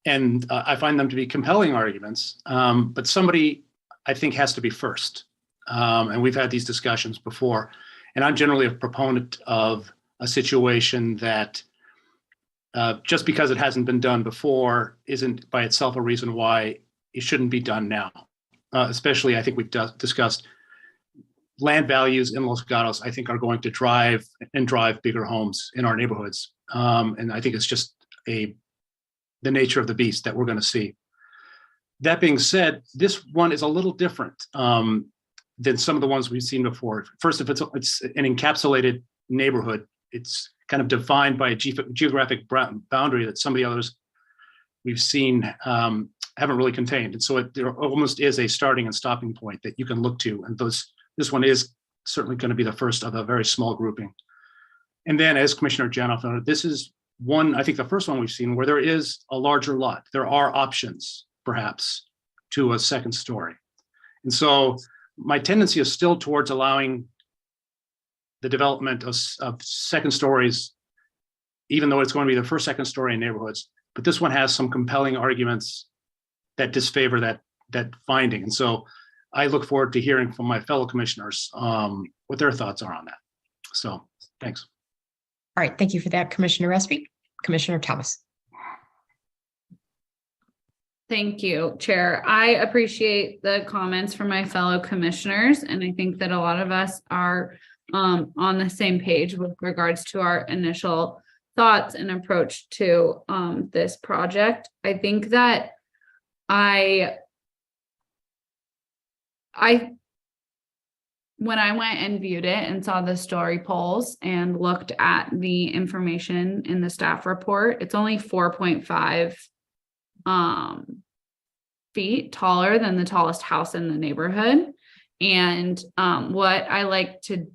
And I find them to be compelling arguments, but somebody, I think, has to be first. And we've had these discussions before. And I'm generally a proponent of a situation that just because it hasn't been done before isn't by itself a reason why it shouldn't be done now. Especially, I think we've discussed land values in Los Gatos, I think, are going to drive bigger homes in our neighborhoods. And I think it's just the nature of the beast that we're going to see. That being said, this one is a little different than some of the ones we've seen before. First, if it's an encapsulated neighborhood, it's kind of defined by a geographic boundary that some of the others we've seen haven't really contained. And so there almost is a starting and stopping point that you can look to. And this one is certainly going to be the first of a very small grouping. And then, as Commissioner Janoff noted, this is one, I think the first one we've seen where there is a larger lot. There are options, perhaps, to a second story. And so my tendency is still towards allowing the development of second stories, even though it's going to be the first second story in neighborhoods. But this one has some compelling arguments that disfavor that finding. And so I look forward to hearing from my fellow commissioners what their thoughts are on that. So thanks. All right, thank you for that, Commissioner Respy. Commissioner Thomas. Thank you, Chair. I appreciate the comments from my fellow commissioners, and I think that a lot of us are on the same page with regards to our initial thoughts and approach to this project. I think that when I went and viewed it and saw the story polls and looked at the information in the staff report, it's only 4.5 feet taller than the tallest house in the neighborhood. And what I like to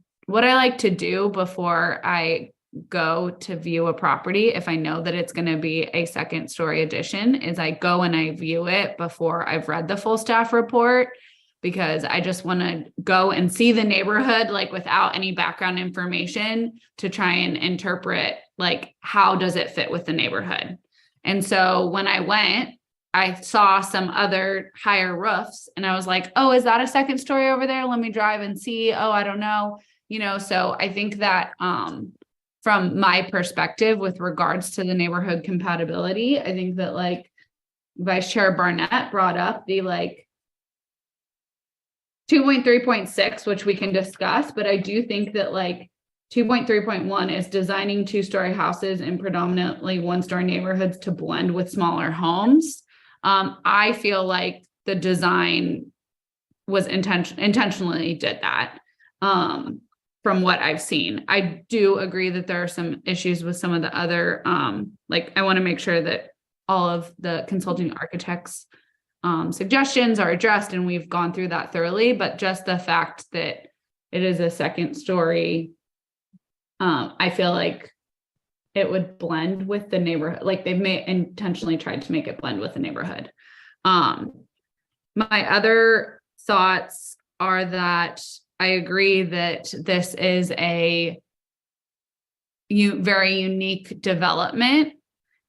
do before I go to view a property, if I know that it's going to be a second story addition, is I go and I view it before I've read the full staff report, because I just want to go and see the neighborhood like without any background information to try and interpret like how does it fit with the neighborhood. And so when I went, I saw some other higher roofs and I was like, oh, is that a second story over there? Let me drive and see. Oh, I don't know. So I think that from my perspective with regards to the neighborhood compatibility, I think that like Vice Chair Barnett brought up the like 2.3.6, which we can discuss, but I do think that like 2.3.1 is designing two-story houses in predominantly one-story neighborhoods to blend with smaller homes. I feel like the design was intentionally did that. From what I've seen, I do agree that there are some issues with some of the other, like I want to make sure that all of the consulting architects' suggestions are addressed, and we've gone through that thoroughly. But just the fact that it is a second story, I feel like it would blend with the neighborhood. Like they've intentionally tried to make it blend with the neighborhood. My other thoughts are that I agree that this is a very unique development.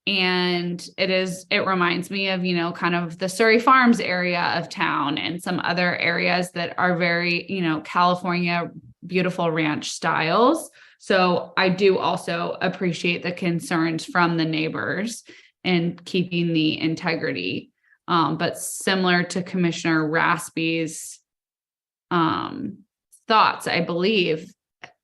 And it reminds me of, kind of the Surrey Farms area of town and some other areas that are very, California, beautiful ranch styles. So I do also appreciate the concerns from the neighbors and keeping the integrity. But similar to Commissioner Raspy's thoughts, I believe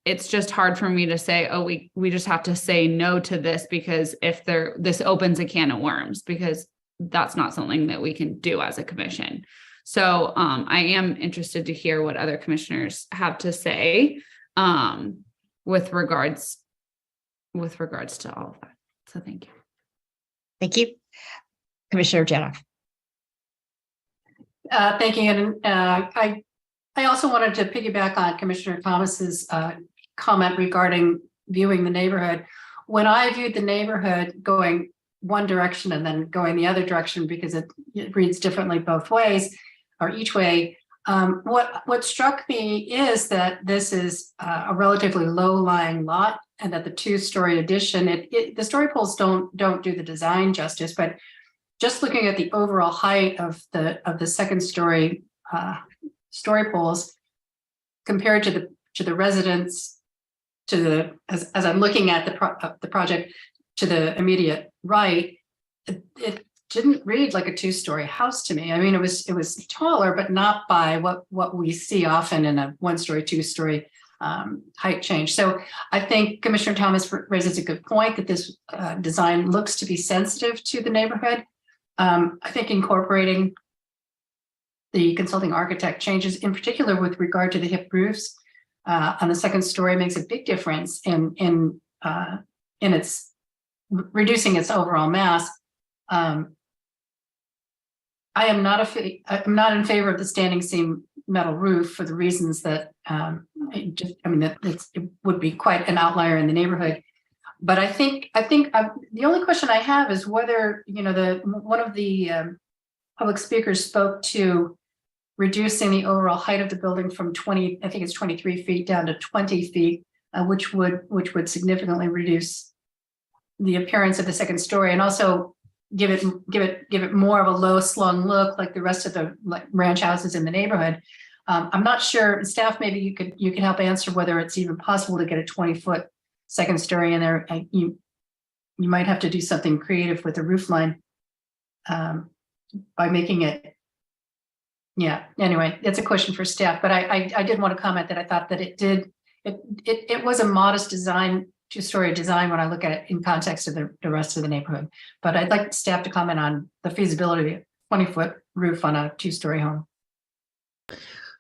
it's just hard for me to say, oh, we just have to say no to this because this opens a can of worms, because that's not something that we can do as a commission. So I am interested to hear what other commissioners have to say with regards to all of that. So thank you. Thank you. Commissioner Janoff. Thank you. And I also wanted to piggyback on Commissioner Thomas's comment regarding viewing the neighborhood. When I viewed the neighborhood going one direction and then going the other direction, because it reads differently both ways or each way, what struck me is that this is a relatively low-lying lot, and that the two-story addition, the story poles don't do the design justice, but just looking at the overall height of the second story story poles compared to the residents, as I'm looking at the project to the immediate right, it didn't read like a two-story house to me. I mean, it was taller, but not by what we see often in a one-story, two-story height change. So I think Commissioner Thomas raises a good point that this design looks to be sensitive to the neighborhood. I think incorporating the consulting architect changes, in particular with regard to the hip roofs on the second story, makes a big difference in its reducing its overall mass. I'm not in favor of the standing seam metal roof for the reasons that it would be quite an outlier in the neighborhood. But I think the only question I have is whether, one of the public speakers spoke to reducing the overall height of the building from 20, I think it's 23 feet down to 20 feet, which would significantly reduce the appearance of the second story, and also give it more of a low slung look like the rest of the ranch houses in the neighborhood. I'm not sure, staff, maybe you could help answer whether it's even possible to get a 20-foot second story in there. You might have to do something creative with the roof line by making it. Yeah, anyway, it's a question for staff, but I did want to comment that I thought that it was a modest design, two-story design when I look at it in context of the rest of the neighborhood. But I'd like staff to comment on the feasibility of a 20-foot roof on a two-story home.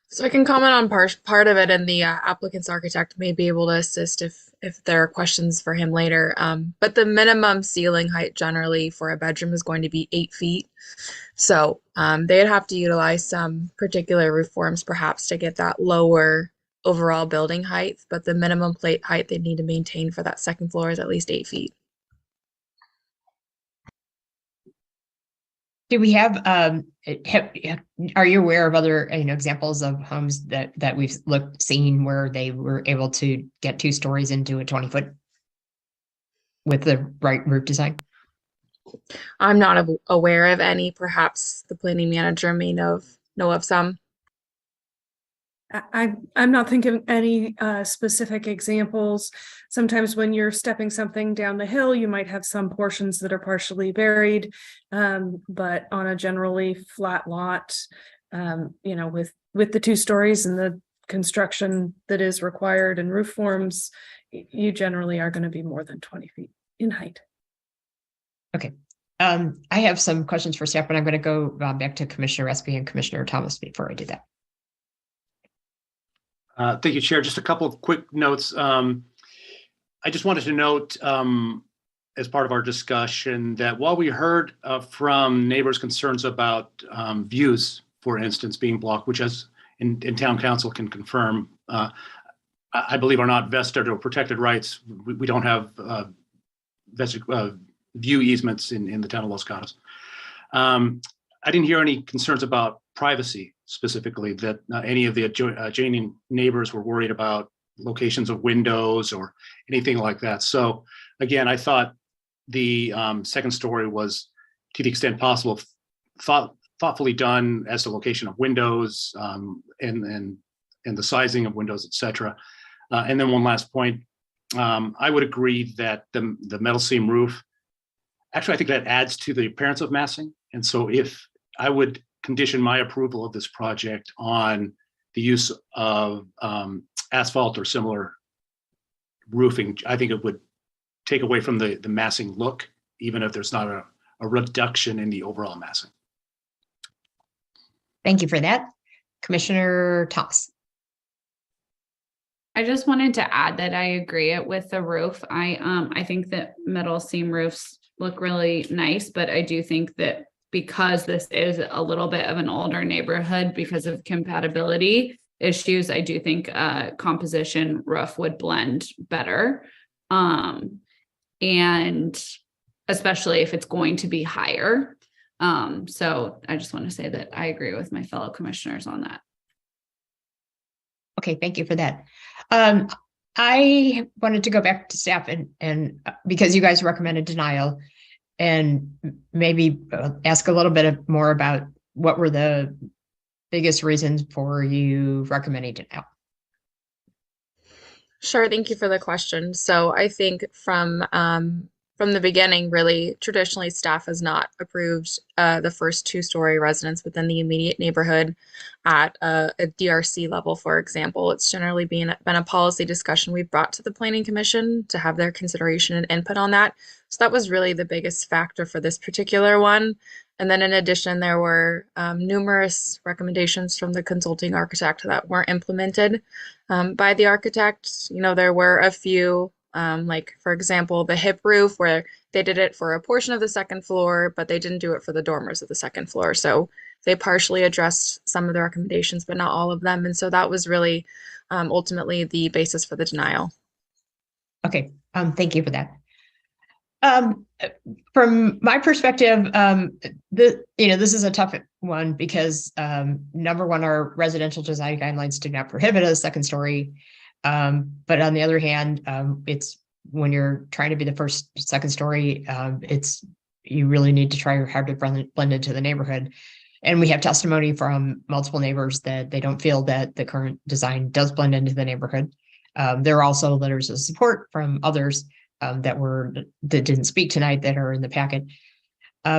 So I can comment on part of it, and the applicant's architect may be able to assist if there are questions for him later. But the minimum ceiling height generally for a bedroom is going to be 8 feet. So they'd have to utilize some particular roof forms perhaps to get that lower overall building height, but the minimum plate height they need to maintain for that second floor is at least 8 feet. Do we have, are you aware of other, examples of homes that we've seen where they were able to get 2 stories into a 20-foot with the right roof design? I'm not aware of any. Perhaps the planning manager may know of some. I'm not thinking of any specific examples. Sometimes when you're stepping something down the hill, you might have some portions that are partially buried, but on a generally flat lot, with the 2 stories and the construction that is required and roof forms, you generally are going to be more than 20 feet in height. Okay. I have some questions for staff, but I'm going to go back to Commissioner Espy and Commissioner Thomas before I do that. Thank you, Chair. Just a couple of quick notes. I just wanted to note, as part of our discussion, that while we heard from neighbors concerns about views, for instance, being blocked, which as in town council can confirm, I believe are not vested or protected rights. We don't have vested view easements in the town of Los Gatos. I didn't hear any concerns about privacy specifically, that any of the adjoining neighbors were worried about locations of windows or anything like that. So again, I thought the second story was, to the extent possible, thoughtfully done as to location of windows and the sizing of windows, et cetera. And then one last point, I would agree that the metal seam roof, actually, I think that adds to the appearance of massing. And so if I would condition my approval of this project on the use of asphalt or similar roofing, I think it would take away from the massing look, even if there's not a reduction in the overall massing. Thank you for that. Commissioner Thomas. I just wanted to add that I agree with the roof. I think that metal seam roofs look really nice, but I do think that because this is a little bit of an older neighborhood because of compatibility issues, I do think composition roof would blend better. And especially if it's going to be higher. So I just want to say that I agree with my fellow commissioners on that. Okay, thank you for that. I wanted to go back to staff and because you guys recommended denial, and maybe ask a little bit more about what were the biggest reasons for you recommending denial. Sure, thank you for the question. So I think from the beginning, really, traditionally staff has not approved the first 2-story residence within the immediate neighborhood at a DRC level, for example. It's generally been a policy discussion we've brought to the Planning Commission to have their consideration and input on that. So that was really the biggest factor for this particular one. And then in addition, there were numerous recommendations from the consulting architect that weren't implemented by the architect. There were a few, like, for example, the hip roof, where they did it for a portion of the second floor, but they didn't do it for the dormers of the second floor. So They partially addressed some of the recommendations, but not all of them. And so that was really ultimately the basis for the denial. Okay, thank you for that. From my perspective, this is a tough one because number one, our residential design guidelines do not prohibit a second story. But on the other hand, it's when you're trying to be the first, second story, you really need to try hard to blend into the neighborhood. And we have testimony from multiple neighbors that they don't feel that the current design does blend into the neighborhood. There are also letters of support from others that didn't speak tonight that are in the packet.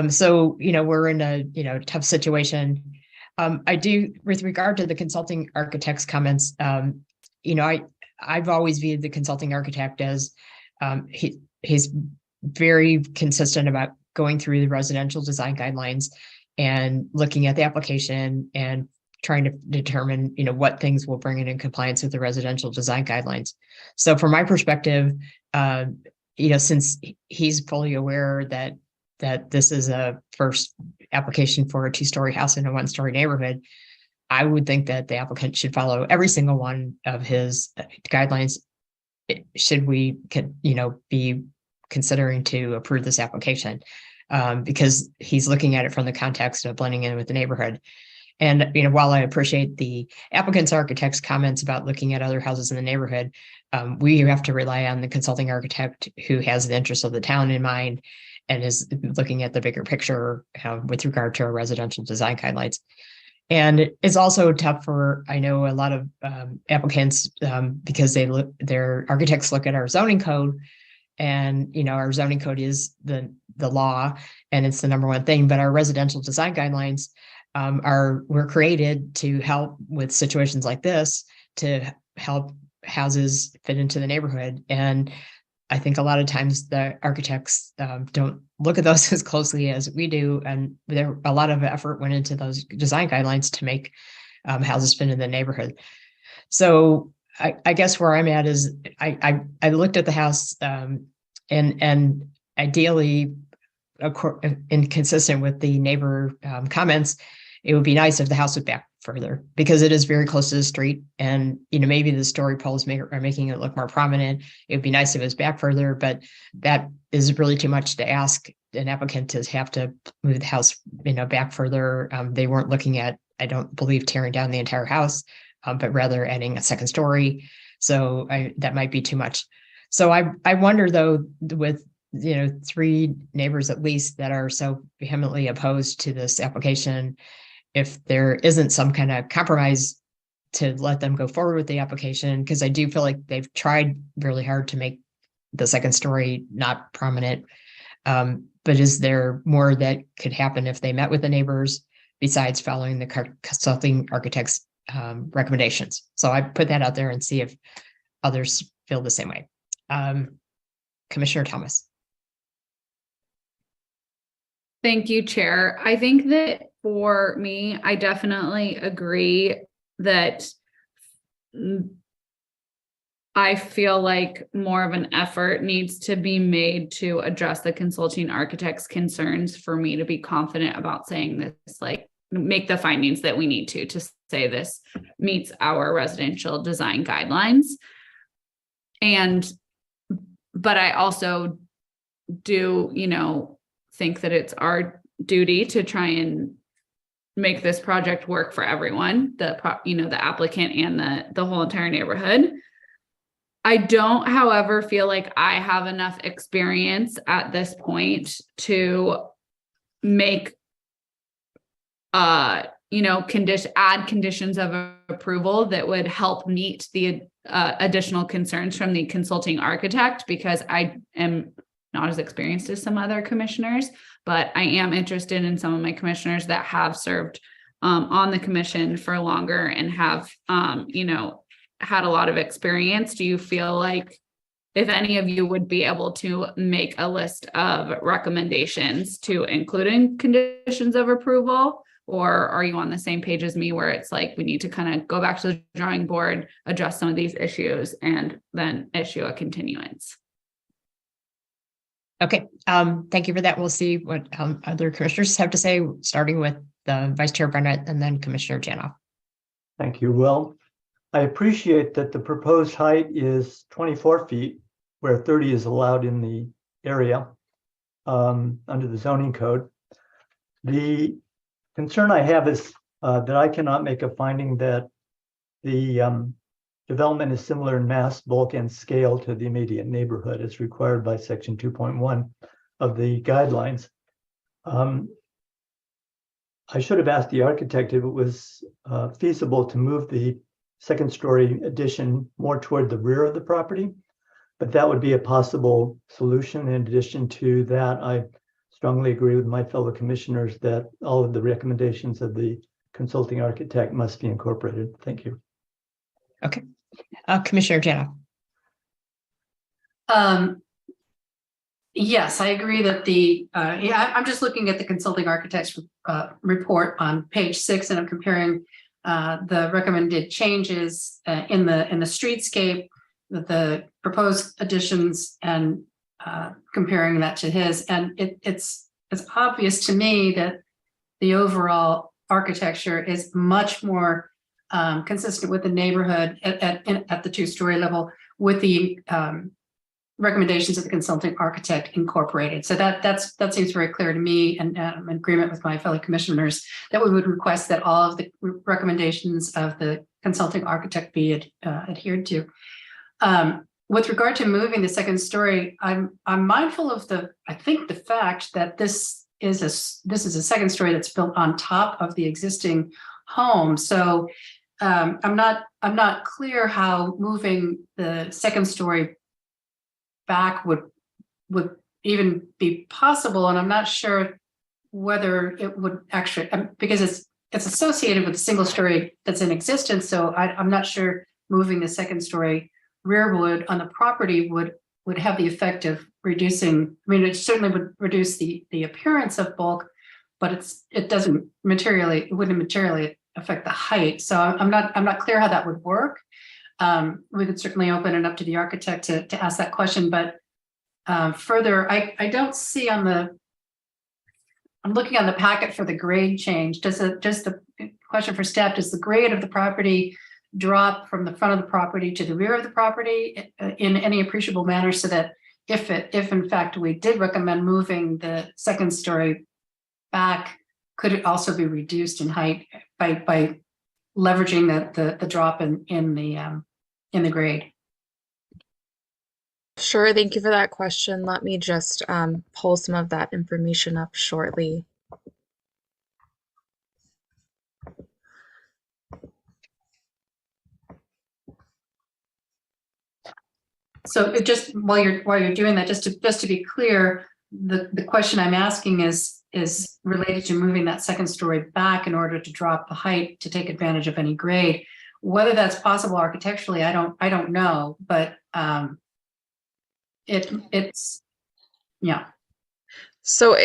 So, we're in a, tough situation. I do, with regard to the consulting architect's comments, I've always viewed the consulting architect as he's very consistent about going through the residential design guidelines and looking at the application and trying to determine, what things will bring it in compliance with the residential design guidelines. So from my perspective, since he's fully aware that this is a first application for a 2-story house in a 1-story neighborhood, I would think that the applicant should follow every single one of his guidelines. Should we, be considering to approve this application? Because he's looking at it from the context of blending in with the neighborhood. And, while I appreciate the applicant's architect's comments about looking at other houses in the neighborhood, we have to rely on the consulting architect who has the interests of the town in mind and is looking at the bigger picture with regard to our residential design guidelines. And it's also tough for, I know, a lot of applicants because their architects look at our zoning code, and our zoning code is the law and it's the number one thing, but our residential design guidelines were created to help with situations like this, to help houses fit into the neighborhood. And I think a lot of times the architects don't look at those as closely as we do. And a lot of effort went into those design guidelines to make houses fit in the neighborhood. So I guess where I'm at is I looked at the house and ideally, inconsistent with the neighbor comments, it would be nice if the house would back further because it is very close to the street. And, maybe the story poles are making it look more prominent. It would be nice if it was back further, but that is really too much to ask an applicant to have to move the house, back further. They weren't looking at, I don't believe, tearing down the entire house, but rather adding a second story. So that might be too much. So I wonder though, with 3 neighbors at least that are so vehemently opposed to this application, if there isn't some kind of compromise to let them go forward with the application, because I do feel like they've tried really hard to make the second story not prominent. But is there more that could happen if they met with the neighbors besides following the consulting architect's recommendations? So I put that out there and see if others feel the same way. Commissioner Thomas. Thank you, Chair. I think that for me, I definitely agree that I feel like more of an effort needs to be made to address the consulting architect's concerns for me to be confident about saying this, like make the findings that we need to say this meets our residential design guidelines. But I also do, think that it's our duty to try and make this project work for everyone, the applicant and the whole entire neighborhood. I don't, however, feel like I have enough experience at this point to make, add conditions of approval that would help meet the additional concerns from the consulting architect, because I am not as experienced as some other commissioners, but I am interested in some of my commissioners that have served on the commission for longer and have, had a lot of experience. Do you feel like if any of you would be able to make a list of recommendations to include in conditions of approval, or are you on the same page as me where it's like we need to kind of go back to the drawing board, address some of these issues, and then issue a continuance? Okay, thank you for that. We'll see what other commissioners have to say, starting with the Vice Chair Burnett and then Commissioner Janoff. Thank you. Well, I appreciate that the proposed height is 24 feet, where 30 is allowed in the area under the zoning code. The concern I have is that I cannot make a finding that the development is similar in mass, bulk, and scale to the immediate neighborhood as required by section 2.1 of the guidelines. I should have asked the architect if it was feasible to move the second story addition more toward the rear of the property, but that would be a possible solution. In addition to that, I strongly agree with my fellow commissioners that all of the recommendations of the consulting architect must be incorporated. Thank you. Okay, Commissioner Janoff. Yes, I agree that I'm just looking at the consulting architect's report on page 6, and I'm comparing the recommended changes in the streetscape, the proposed additions, and comparing that to his. And it's obvious to me that the overall architecture is much more consistent with the neighborhood at the 2-story level, with the recommendations of the consulting architect incorporated. So that seems very clear to me, and I'm in agreement with my fellow commissioners that we would request that all of the recommendations of the consulting architect be adhered to. With regard to moving the second story, I'm mindful of the fact that this is a second story that's built on top of the existing home. So I'm not clear how moving the second story back would even be possible, and I'm not sure whether it would actually, because it's associated with the single story that's in existence. So I'm not sure moving the second story rearward on the property would have the effect of reducing. I mean, it certainly would reduce the appearance of bulk, but it wouldn't materially affect the height. So I'm not clear how that would work. We could certainly open it up to the architect to ask that question, but further, I don't see I'm looking on the packet for the grade change. Just the question for staff, does the grade of the property drop from the front of the property to the rear of the property in any appreciable manner, so that if in fact we did recommend moving the second story back, could it also be reduced in height by leveraging the drop in the grade? Sure, thank you for that question. Let me just pull some of that information up shortly. So it just while you're doing that, just to be clear, the question I'm asking is related to moving that second story back in order to drop the height to take advantage of any grade. Whether that's possible architecturally, I don't know, but it's yeah. So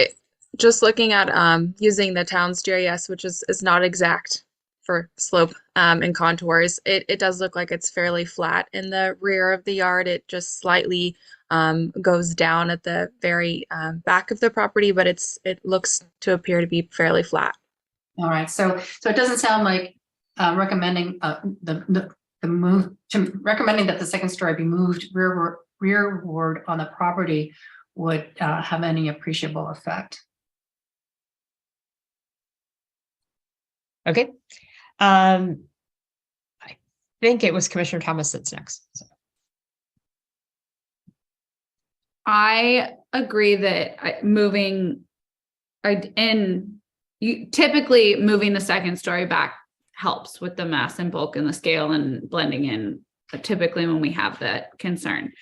just looking at using the town's GIS, which is not exact for slope and contours, it does look like it's fairly flat in the rear of the yard. It just slightly goes down at the very back of the property, but it looks to appear to be fairly flat. All right, so it doesn't sound like recommending recommending that the second story be moved rearward on the property would have any appreciable effect. Okay. I think it was Commissioner Thomas that's next. So. I agree that typically moving the second story back helps with the mass and bulk and the scale and blending in, typically when we have that concern.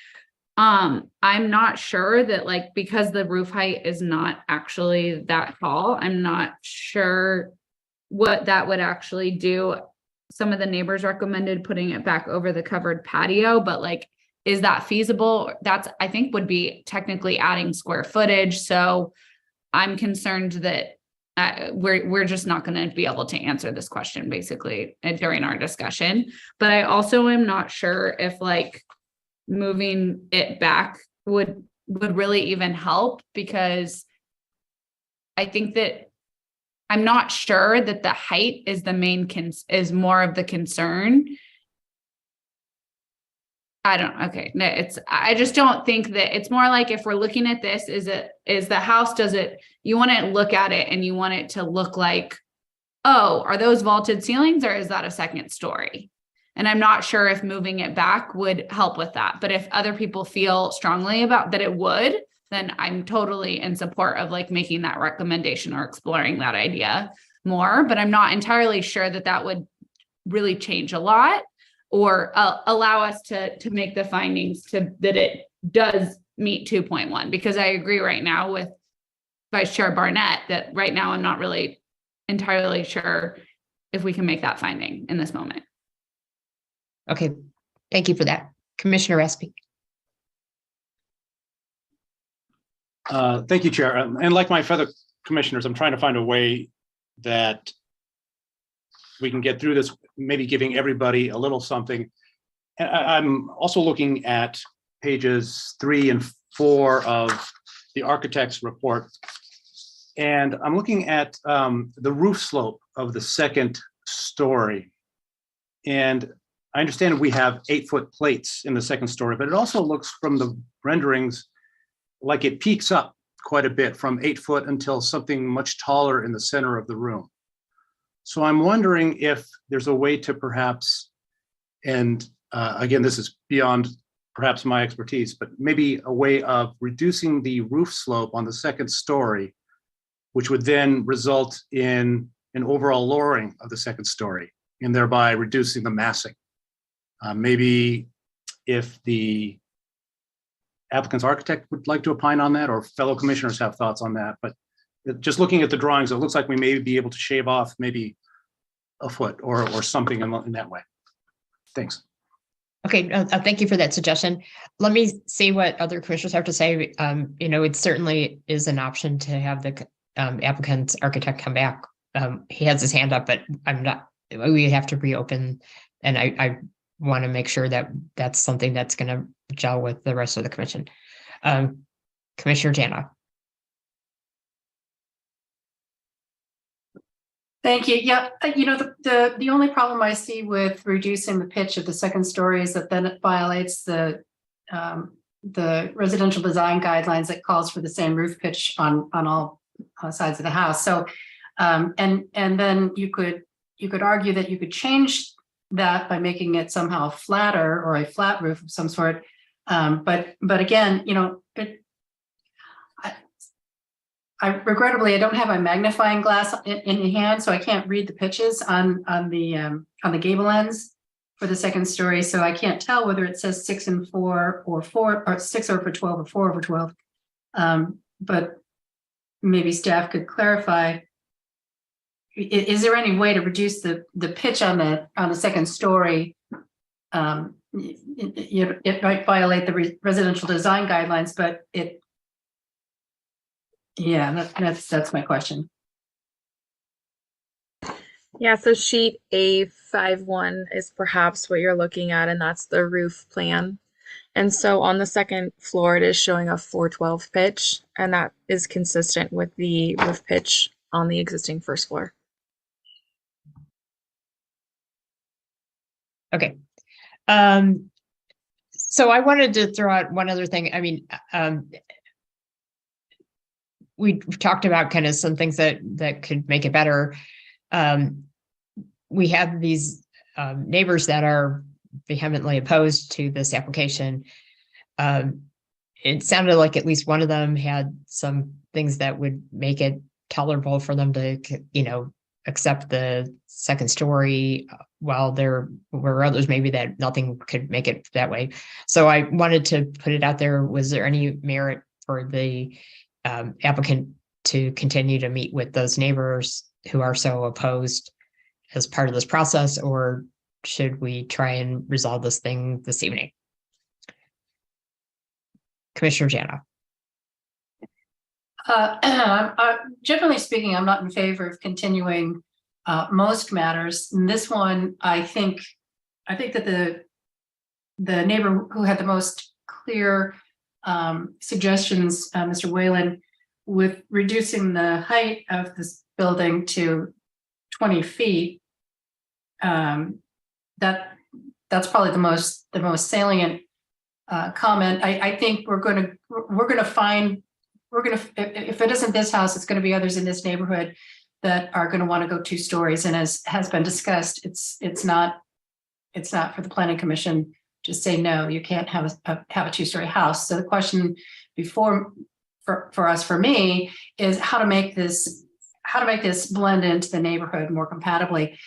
I'm not sure that, because the roof height is not actually that tall, I'm not sure what that would actually do. Some of the neighbors recommended putting it back over the covered patio, but is that feasible? That's, I think, would be technically adding square footage. So I'm concerned that we're just not going to be able to answer this question basically during our discussion. But I also am not sure if moving it back would would really even help, because I think that I'm not sure that the height is the main is more of the concern. I just don't think that it's more like, if we're looking at this, is the house, you want to look at it and you want it to look like, oh, are those vaulted ceilings, or is that a second story? And I'm not sure if moving it back would help with that. But if other people feel strongly about that it would, then I'm totally in support of like making that recommendation or exploring that idea more. But I'm not entirely sure that that would really change a lot, or allow us to make the findings that it does meet 2.1, because I agree right now with Vice Chair Barnett that right now I'm not really entirely sure if we can make that finding in this moment. Okay, thank you for that. Commissioner Espy. Thank you, Chair. And like my fellow commissioners, I'm trying to find a way that we can get through this, maybe giving everybody a little something. And I'm also looking at pages 3 and 4 of the architect's report. And I'm looking at the roof slope of the second story. And I understand we have 8-foot plates in the second story, but it also looks from the renderings like it peaks up quite a bit from 8 foot until something much taller in the center of the room. So I'm wondering if there's a way to perhaps, and again, this is beyond perhaps my expertise, but maybe a way of reducing the roof slope on the second story, which would then result in an overall lowering of the second story and thereby reducing the massing. Maybe if the applicant's architect would like to opine on that, or fellow commissioners have thoughts on that. But just looking at the drawings, it looks like we may be able to shave off maybe a foot or something in that way. Thanks. Okay, thank you for that suggestion. Let me see what other commissioners have to say. It certainly is an option to have the applicant's architect come back. He has his hand up, but we have to reopen, and I want to make sure that that's something that's going to gel with the rest of the commission. Commissioner Jana. Thank you. Yeah, the only problem I see with reducing the pitch of the second story is that then it violates the residential design guidelines that calls for the same roof pitch on all sides of the house. So, and then you could argue that you could change that by making it somehow flatter, or a flat roof of some sort. But again, I regrettably, I don't have a magnifying glass in hand, so I can't read the pitches on the gable ends for the second story. So I can't tell whether it says 6 and 4 or 4 or 6 over 12 or 4 over 12. But maybe staff could clarify. Is there any way to reduce the pitch on the second story? It might violate the residential design guidelines, but that's my question. Yeah, so sheet A51 is perhaps what you're looking at, and that's the roof plan. And so on the second floor, it is showing a 412 pitch, and that is consistent with the roof pitch on the existing first floor. Okay. So I wanted to throw out one other thing. I mean, we've talked about kind of some things that could make it better. We have these neighbors that are vehemently opposed to this application. It sounded like at least one of them had some things that would make it tolerable for them to, accept the second story, while there were others maybe that nothing could make it that way. So I wanted to put it out there. Was there any merit for the applicant to continue to meet with those neighbors who are so opposed as part of this process, or should we try and resolve this thing this evening? Commissioner Jana. Generally speaking, I'm not in favor of continuing most matters. In this one, I think that the neighbor who had the most clear suggestions, Mr. Whalen, with reducing the height of this building to 20 feet. That's probably the most salient comment. I think if it isn't this house, it's going to be others in this neighborhood that are going to want to go 2 stories. And as has been discussed, it's not for the planning commission to say, no, you can't have a 2-story house. So the question for me is how to make this blend into the neighborhood more compatibly.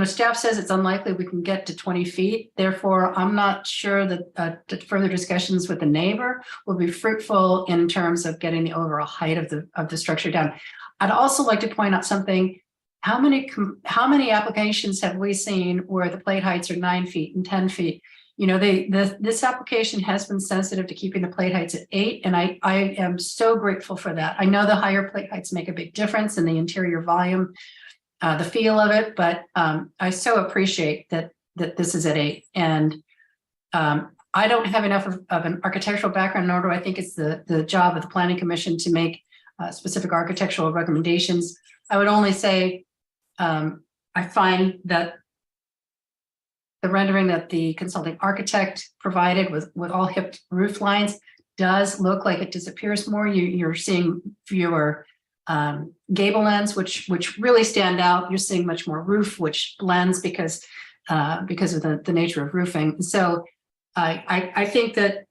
Staff says it's unlikely we can get to 20 feet. Therefore, I'm not sure that further discussions with the neighbor will be fruitful in terms of getting the overall height of the structure down. I'd also like to point out something. How many applications have we seen where the plate heights are 9 feet and 10 feet? This application has been sensitive to keeping the plate heights at 8, and I am so grateful for that. I know the higher plate heights make a big difference in the interior volume, the feel of it, but I so appreciate that this is at 8. And I don't have enough of an architectural background, nor do I think it's the job of the Planning Commission to make specific architectural recommendations. I would only say I find that the rendering that the consulting architect provided with all hipped roof lines does look like it disappears more. You're seeing fewer gable ends, which really stand out. You're seeing much more roof, which blends because of the nature of roofing. So I think that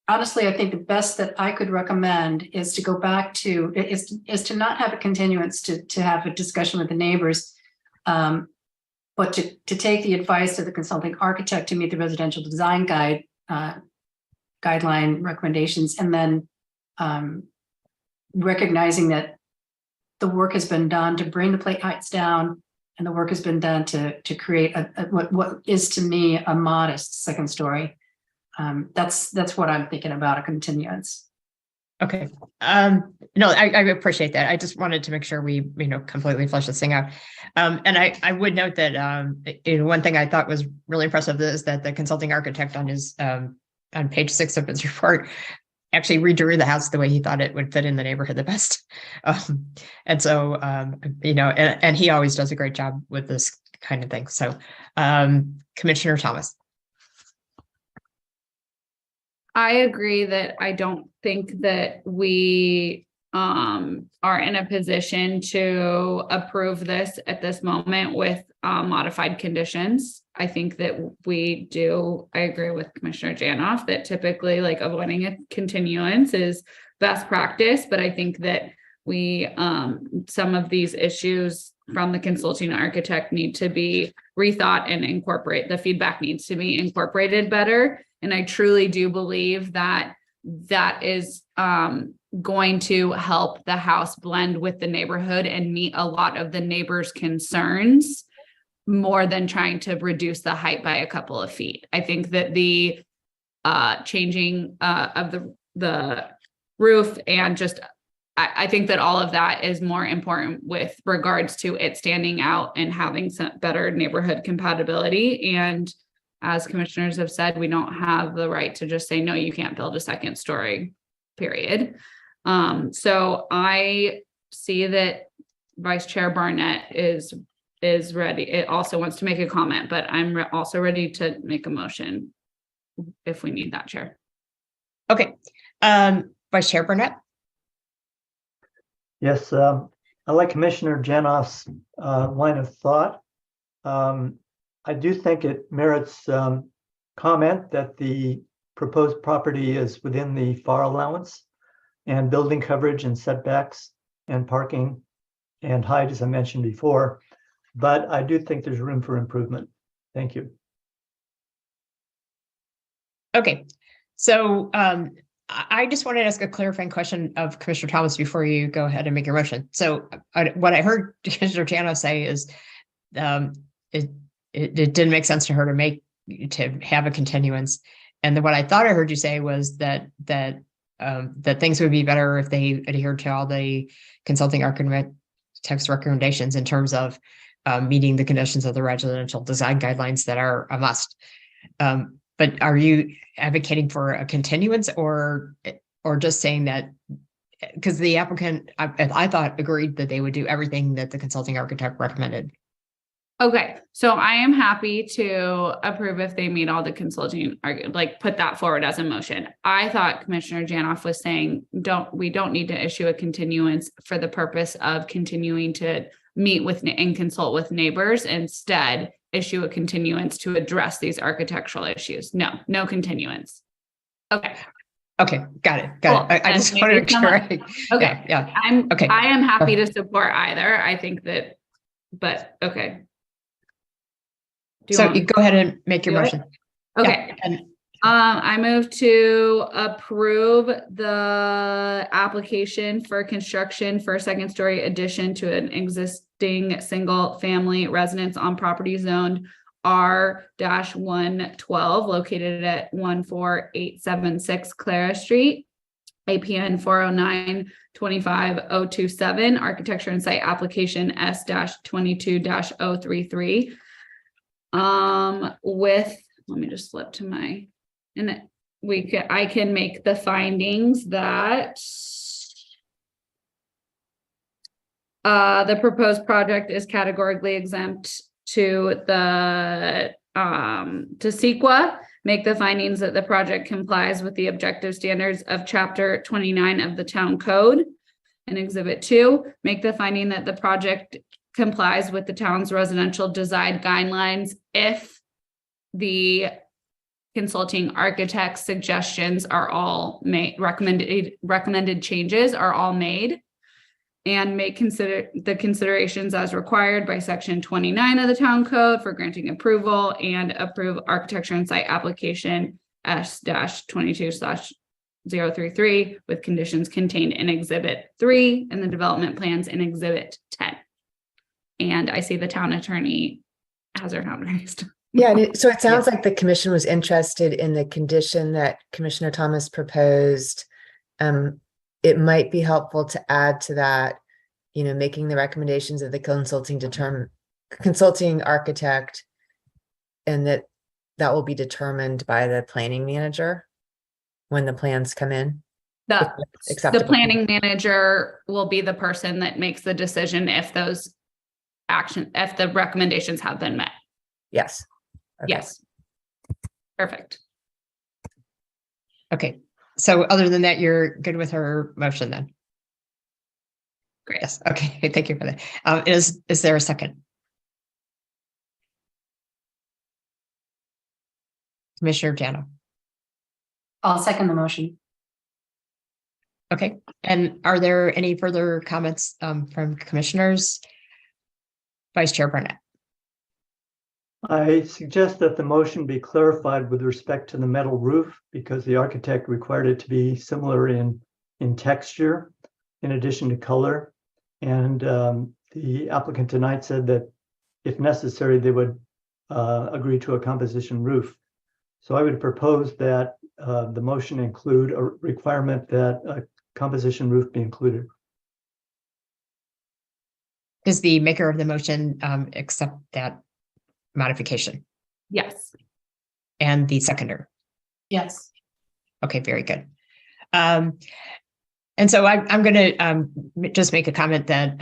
honestly, I think the best that I could recommend is to go back to is to not have a continuance to have a discussion with the neighbors, but to take the advice of the consulting architect to meet the residential design guideline recommendations, and then recognizing that the work has been done to bring the plate heights down, and the work has been done to create what is to me a modest 2nd story. That's what I'm thinking about a continuance. Okay. No, I appreciate that. I just wanted to make sure we, completely flesh this thing out. And I would note that, one thing I thought was really impressive is that the consulting architect on his, on page 6 of his report actually redrew the house the way he thought it would fit in the neighborhood the best. And so, and he always does a great job with this kind of thing. So, Commissioner Thomas. I agree that I don't think that we are in a position to approve this at this moment with modified conditions. I think that I agree with Commissioner Janoff that typically avoiding a continuance is best practice, but I think that some of these issues from the consulting architect need to be rethought and the feedback needs to be incorporated better. And I truly do believe that is going to help the house blend with the neighborhood and meet a lot of the neighbors' concerns more than trying to reduce the height by a couple of feet. I think that the changing of the roof and I think that all of that is more important with regards to it standing out and having some better neighborhood compatibility. And as commissioners have said, we don't have the right to just say, no, you can't build a 2nd story, period. So I see that Vice Chair Barnett is ready. It also wants to make a comment, but I'm also ready to make a motion if we need that, Chair. Okay. Vice Chair Barnett. Yes, I like Commissioner Janoff's line of thought. I do think it merits comment that the proposed property is within the FAR allowance and building coverage and setbacks and parking and height, as I mentioned before. But I do think there's room for improvement. Thank you. Okay. So I just wanted to ask a clarifying question of Commissioner Thomas before you go ahead and make your motion. So what I heard Commissioner Janoff say is it didn't make sense to her to have a continuance. And then what I thought I heard you say was that things would be better if they adhered to all the consulting architect's recommendations in terms of meeting the conditions of the residential design guidelines that are a must. But are you advocating for a continuance or just saying that? Because the applicant, I thought, agreed that they would do everything that the consulting architect recommended. Okay, so I am happy to approve if they meet all the consulting, like put that forward as a motion. I thought Commissioner Janoff was saying, we don't need to issue a continuance for the purpose of continuing to meet with and consult with neighbors. Instead, issue a continuance to address these architectural issues. No continuance. Okay. Okay, got it. Cool. I just wanted to make sure. Okay. Yeah. I am happy to support either. I think that, but okay. So you go ahead and make your motion. Okay. Yeah. I move to approve the application for construction for a second story addition to an existing single family residence on property zoned R-112 located at 14876 Clara Street, APN 409-25027, architecture and site application S-22-033. Let me just flip to my, and I can make the findings that the proposed project is categorically exempt to the to CEQA, make the findings that the project complies with the objective standards of chapter 29 of the town code, and exhibit 2, make the finding that the project complies with the town's residential design guidelines if the consulting architect's suggestions are all made, recommended changes are all made, and make the considerations as required by section 29 of the town code for granting approval, and approve architecture and site application S-22/033 with conditions contained in exhibit 3 and the development plans in exhibit 10. And I see the town attorney has her hand raised. Yeah, so it sounds like the commission was interested in the condition that Commissioner Thomas proposed. It might be helpful to add to that, making the recommendations of the consulting architect, and that will be determined by the planning manager when the plans come in. The planning manager will be the person that makes the decision if the recommendations have been met. Yes. Okay. Yes. Perfect. Okay. So other than that, you're good with her motion then? Great. Yes. Okay. Thank you for that. Is there a second? Commissioner Jano. I'll second the motion. Okay. And are there any further comments from commissioners? Vice Chair Burnett. I suggest that the motion be clarified with respect to the metal roof because the architect required it to be similar in texture in addition to color. And the applicant tonight said that if necessary, they would agree to a composition roof. So I would propose that the motion include a requirement that a composition roof be included. Does the maker of the motion accept that modification? Yes. And the seconder? Yes. Okay, very good. And so I'm going to just make a comment that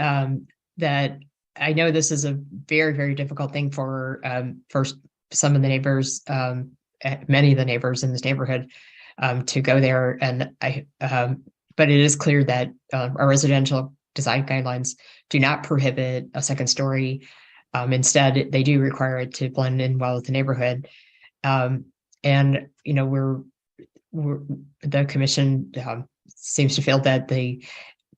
that I know this is a very, very difficult thing for some of the neighbors, many of the neighbors in this neighborhood to go there. And but it is clear that our residential design guidelines do not prohibit a second story. Instead, they do require it to blend in well with the neighborhood. And, the commission seems to feel that the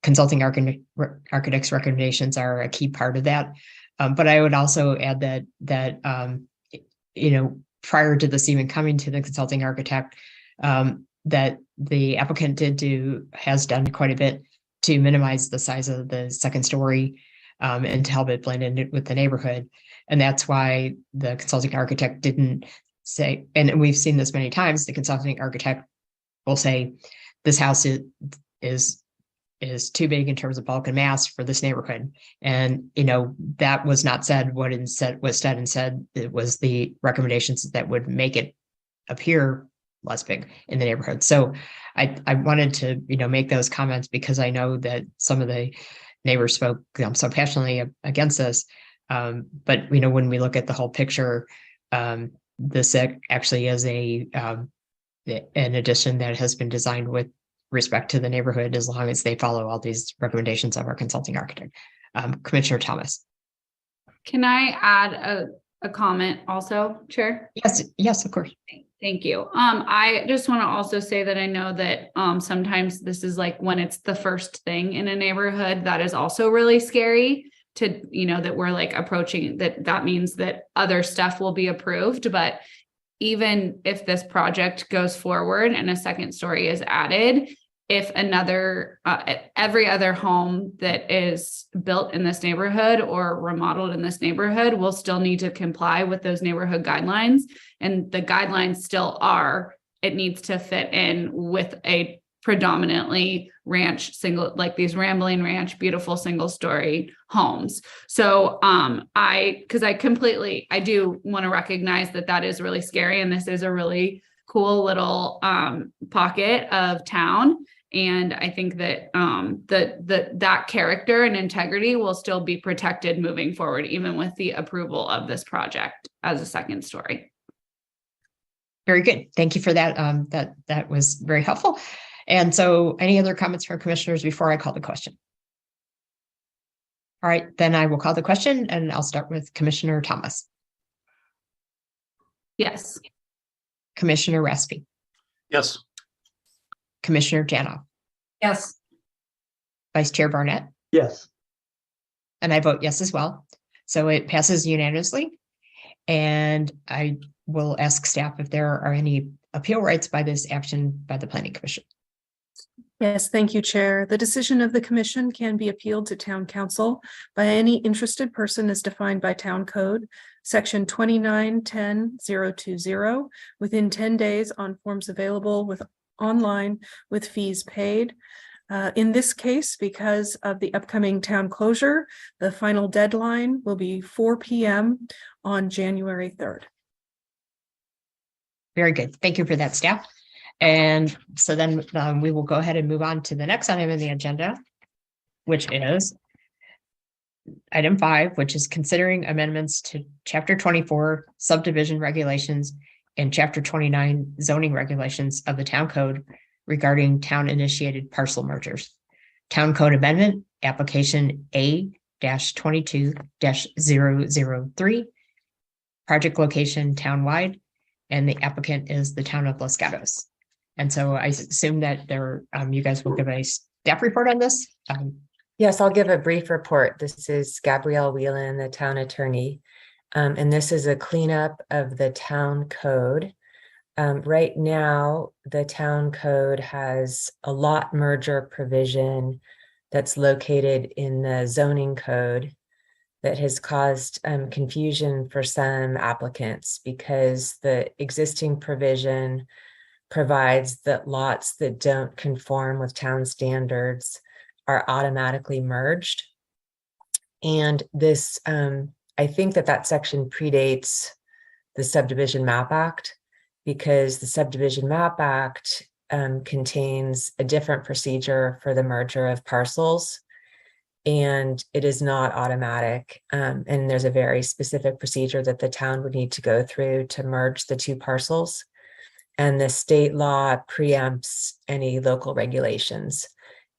consulting architect's recommendations are a key part of that. But I would also add that prior to this even coming to the consulting architect, that the applicant has done quite a bit to minimize the size of the second story and to help it blend in with the neighborhood. And that's why the consulting architect didn't say, and we've seen this many times, the consulting architect will say, this house is too big in terms of bulk and mass for this neighborhood. And, that was not said. What was said, it was the recommendations that would make it appear less big in the neighborhood. So I wanted to, make those comments because I know that some of the neighbors spoke so passionately against this. But when we look at the whole picture, this actually is an addition that has been designed with respect to the neighborhood, as long as they follow all these recommendations of our consulting architect. Commissioner Thomas. Can I add a comment also, Chair? Yes, of course. Thank you. I just want to also say that I know that sometimes this is like when it's the first thing in a neighborhood, that is also really scary to, that we're like approaching that means that other stuff will be approved. But even if this project goes forward and a second story is added, if every other home that is built in this neighborhood or remodeled in this neighborhood will still need to comply with those neighborhood guidelines. And the guidelines still are, it needs to fit in with a predominantly ranch single, like these rambling ranch, beautiful single story homes. So I do want to recognize that is really scary. And this is a really cool little pocket of town. And I think that that character and integrity will still be protected moving forward, even with the approval of this project as a second story. Very good. Thank you for that. That was very helpful. And so any other comments from commissioners before I call the question? All right, then I will call the question and I'll start with Commissioner Thomas. Yes. Commissioner Raspy. Yes. Commissioner Janoff. Yes. Vice Chair Barnett. Yes. And I vote yes as well. So it passes unanimously. And I will ask staff if there are any appeal rights by this action by the Planning Commission. Yes, thank you, Chair. The decision of the commission can be appealed to Town Council by any interested person as defined by Town Code, Section 2910.020, within 10 days on forms available online with fees paid. In this case, because of the upcoming town closure, the final deadline will be 4 p.m. on January 3rd. Very good. Thank you for that, staff. And so then we will go ahead and move on to the next item in the agenda, which is item 5, which is considering amendments to Chapter 24 subdivision regulations and Chapter 29 zoning regulations of the Town Code regarding town-initiated parcel mergers. Town Code Amendment, Application A-22-003, project location townwide, and the applicant is the town of Los Gatos. And so I assume that you guys will give a staff report on this. Yes, I'll give a brief report. This is Gabrielle Whelan, the town attorney. And this is a cleanup of the town code. Right now, the town code has a lot merger provision that's located in the zoning code that has caused confusion for some applicants because the existing provision provides that lots that don't conform with town standards are automatically merged. And this, I think that section predates the Subdivision Map Act, because the Subdivision Map Act contains a different procedure for the merger of parcels, and it is not automatic. And there's a very specific procedure that the town would need to go through to merge the two parcels. And the state law preempts any local regulations.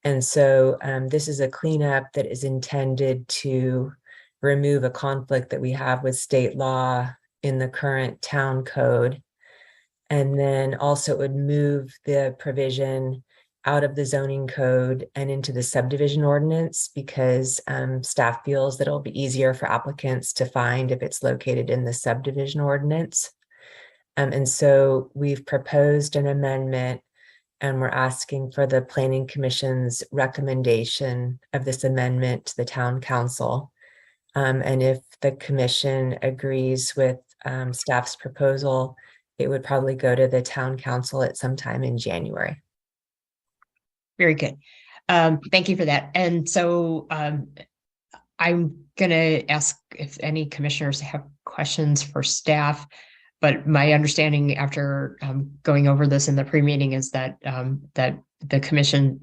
And so this is a cleanup that is intended to remove a conflict that we have with state law in the current town code. And then also it would move the provision out of the zoning code and into the subdivision ordinance, because staff feels that it'll be easier for applicants to find if it's located in the subdivision ordinance. And so we've proposed an amendment, and we're asking for the Planning Commission's recommendation of this amendment to the Town Council. And if the commission agrees with staff's proposal, it would probably go to the Town Council at some time in January. Very good. Thank you for that. And so I'm going to ask if any commissioners have questions for staff. but my understanding after going over this in the pre-meeting is that that the commission,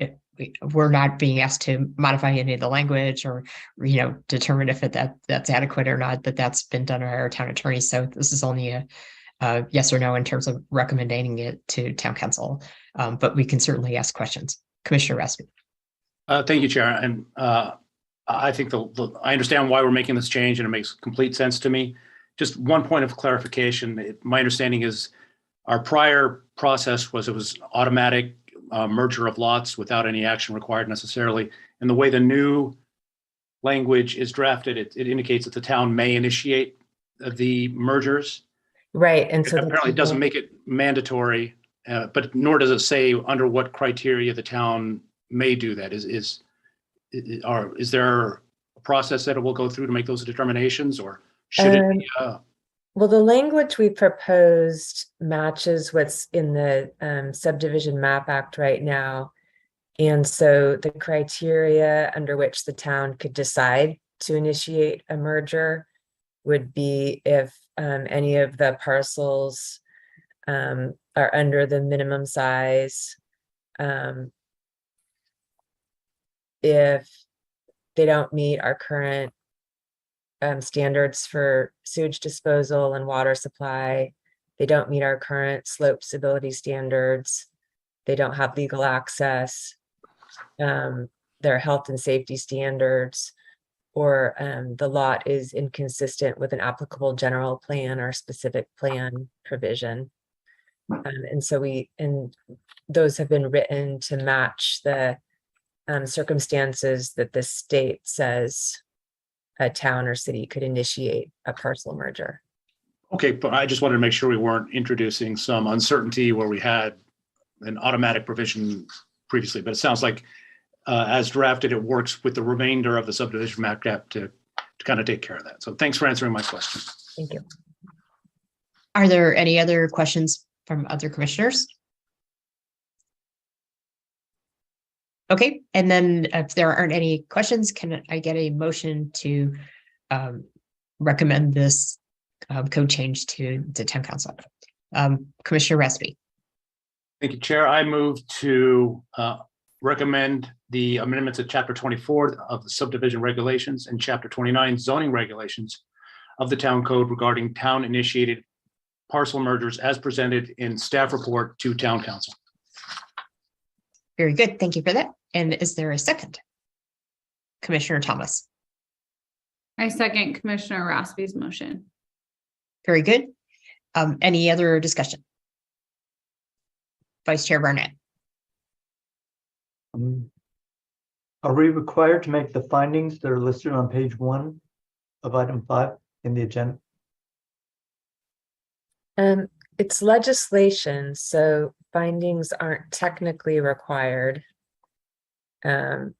we're not being asked to modify any of the language or, determine if that's adequate or not, that's been done by our town attorney. So this is only a yes or no in terms of recommending it to town council. But we can certainly ask questions. Commissioner Raspy. Thank you, Chair. And I think I understand why we're making this change, and it makes complete sense to me. Just one point of clarification. My understanding is our prior process was it was automatic merger of lots without any action required necessarily. And the way the new language is drafted, it indicates that the town may initiate the mergers. Right. And so apparently it doesn't make it mandatory, but nor does it say under what criteria the town may do that. Is there a process that it will go through to make those determinations, or should it be? Well, the language we proposed matches what's in the Subdivision Map Act right now. And so the criteria under which the town could decide to initiate a merger would be if any of the parcels are under the minimum size, if they don't meet our current standards for sewage disposal and water supply, they don't meet our current slope stability standards, they don't have legal access, their health and safety standards, or the lot is inconsistent with an applicable general plan or specific plan provision. And so those have been written to match the circumstances that the state says a town or city could initiate a parcel merger. Okay, but I just wanted to make sure we weren't introducing some uncertainty where we had an automatic provision previously, but it sounds like as drafted, it works with the remainder of the subdivision map gap to kind of take care of that. So thanks for answering my question. Thank you. Are there any other questions from other commissioners? Okay, and then if there aren't any questions, can I get a motion to recommend this code change to the town council? Commissioner Raspy. Thank you, Chair. I move to recommend the amendments of Chapter 24 of the subdivision regulations and Chapter 29 zoning regulations of the town code regarding town-initiated parcel mergers as presented in staff report to town council. Very good. Thank you for that. And is there a second? Commissioner Thomas. I second Commissioner Raspy's motion. Very good. Any other discussion? Vice Chair Barnett. Are we required to make the findings that are listed on page 1 of item 5 in the agenda? It's legislation, so findings aren't technically required. But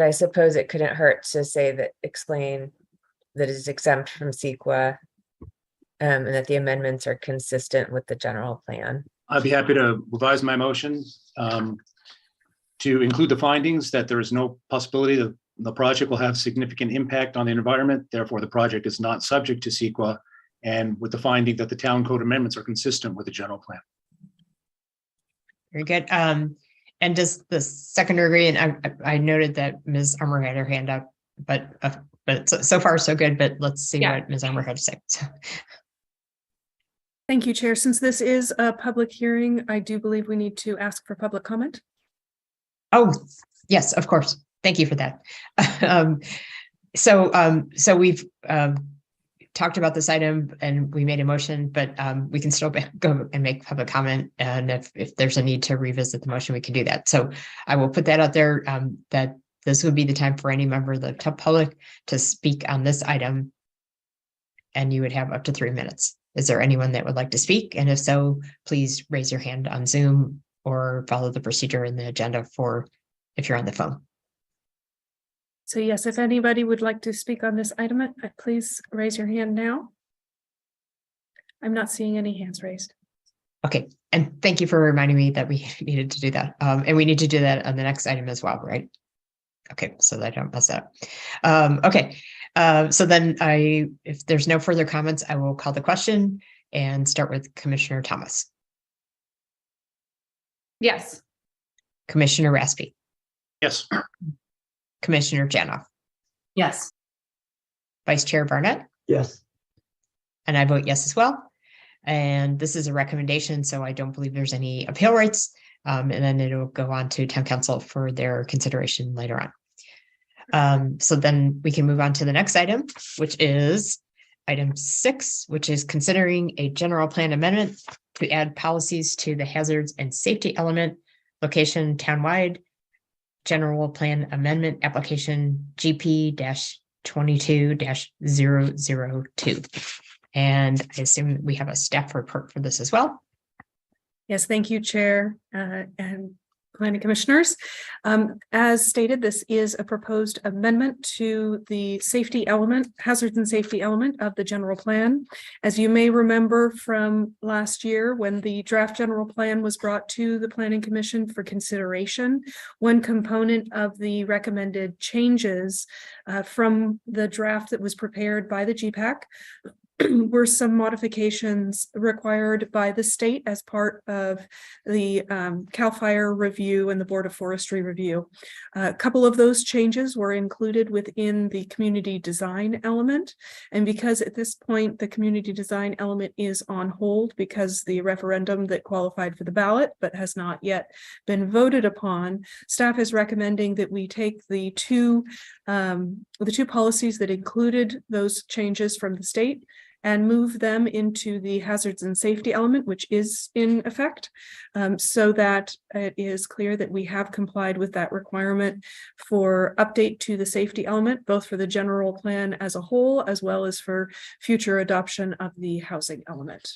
I suppose it couldn't hurt to say that, explain that it's exempt from CEQA, and that the amendments are consistent with the general plan. I'd be happy to revise my motion to include the findings that there is no possibility that the project will have significant impact on the environment. Therefore, the project is not subject to CEQA, and with the finding that the town code amendments are consistent with the general plan. Very good. And does the seconder agree? And I noted that Ms. Armour had her hand up, but so far so good. But let's see what Ms. Armour had to say. Thank you, Chair. Since this is a public hearing, I do believe we need to ask for public comment. Oh, yes, of course. Thank you for that. So we've talked about this item and we made a motion, but we can still go and make public comment. And if there's a need to revisit the motion, we can do that. So I will put that out there that this would be the time for any member of the public to speak on this item. And you would have up to 3 minutes. Is there anyone that would like to speak? And if so, please raise your hand on Zoom or follow the procedure in the agenda for if you're on the phone. So yes, if anybody would like to speak on this item, please raise your hand now. I'm not seeing any hands raised. Okay, and thank you for reminding me that we needed to do that. And we need to do that on the next item as well, right? Okay, so that I don't mess that up. Okay, so then if there's no further comments, I will call the question and start with Commissioner Thomas. Yes. Commissioner Raspy. Yes. Commissioner Janoff. Yes. Vice Chair Barnett. Yes. And I vote yes as well. And this is a recommendation, so I don't believe there's any appeal rights. And then it'll go on to town council for their consideration later on. So then we can move on to the next item, which is item 6, which is considering a general plan amendment to add policies to the hazards and safety element, location townwide, general plan amendment application GP-22-002. And I assume we have a staff report for this as well. Yes, thank you, Chair and Planning Commissioners. As stated, this is a proposed amendment to the safety element, hazards and safety element of the general plan. As you may remember from last year, when the draft general plan was brought to the Planning Commission for consideration, one component of the recommended changes from the draft that was prepared by the GPAC were some modifications required by the state as part of the CAL FIRE review and the Board of Forestry review. A couple of those changes were included within the community design element. And because at this point, the community design element is on hold because the referendum that qualified for the ballot but has not yet been voted upon, staff is recommending that we take the two policies that included those changes from the state and move them into the hazards and safety element, which is in effect, so that it is clear that we have complied with that requirement for update to the safety element, both for the general plan as a whole, as well as for future adoption of the housing element.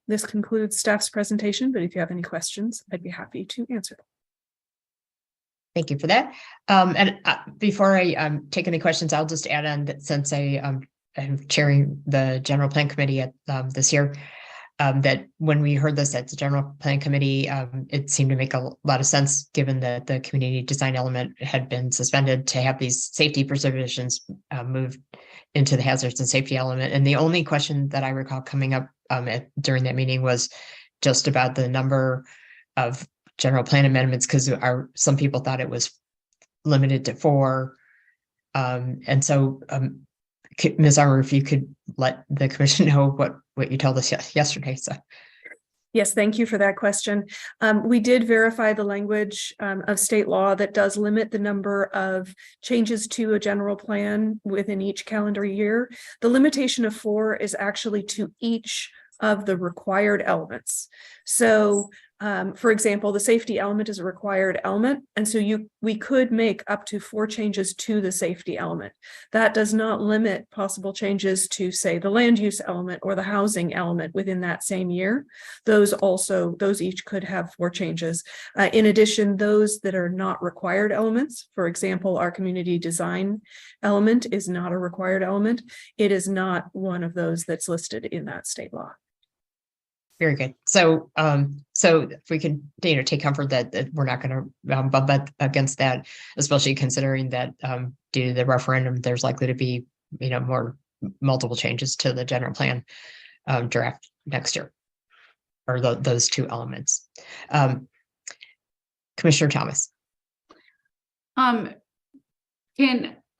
This concludes staff's presentation, but if you have any questions, I'd be happy to answer them. Thank you for that. Before I take any questions, I'll just add on that since I'm chairing the general plan committee at this year, that when we heard this at the general plan committee, it seemed to make a lot of sense given that the community design element had been suspended to have these safety preservations moved into the hazards and safety element. And the only question that I recall coming up during that meeting was just about the number of general plan amendments, because some people thought it was limited to 4. And so Ms. Armour, if you could let the commission know what you told us yesterday. So. Yes, thank you for that question. We did verify the language of state law that does limit the number of changes to a general plan within each calendar year. The limitation of 4 is actually to each of the required elements. So for example, the safety element is a required element. And so we could make up to 4 changes to the safety element. That does not limit possible changes to, say, the land use element or the housing element within that same year. Those each could have 4 changes. In addition, those that are not required elements, for example, our community design element is not a required element. It is not one of those that's listed in that state law. Very good. So, if we can, take comfort that we're not going to bump up against that, especially considering that due to the referendum, there's likely to be, multiple changes to the general plan draft next year, or those 2 elements. Commissioner Thomas. Can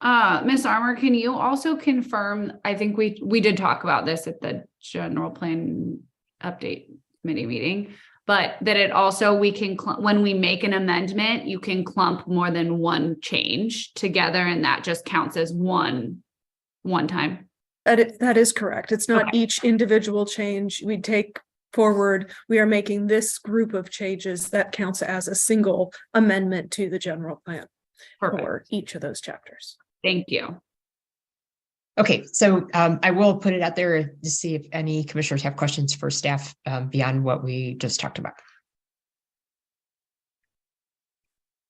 Ms. Armour, can you also confirm? I think we did talk about this at the general plan update committee meeting, but that it also, we can, when we make an amendment, you can clump more than one change together, and that just counts as one time. That is correct. It's not each individual change we take forward. We are making this group of changes that counts as a single amendment to the general plan for each of those chapters. Thank you. Okay, so I will put it out there to see if any commissioners have questions for staff beyond what we just talked about.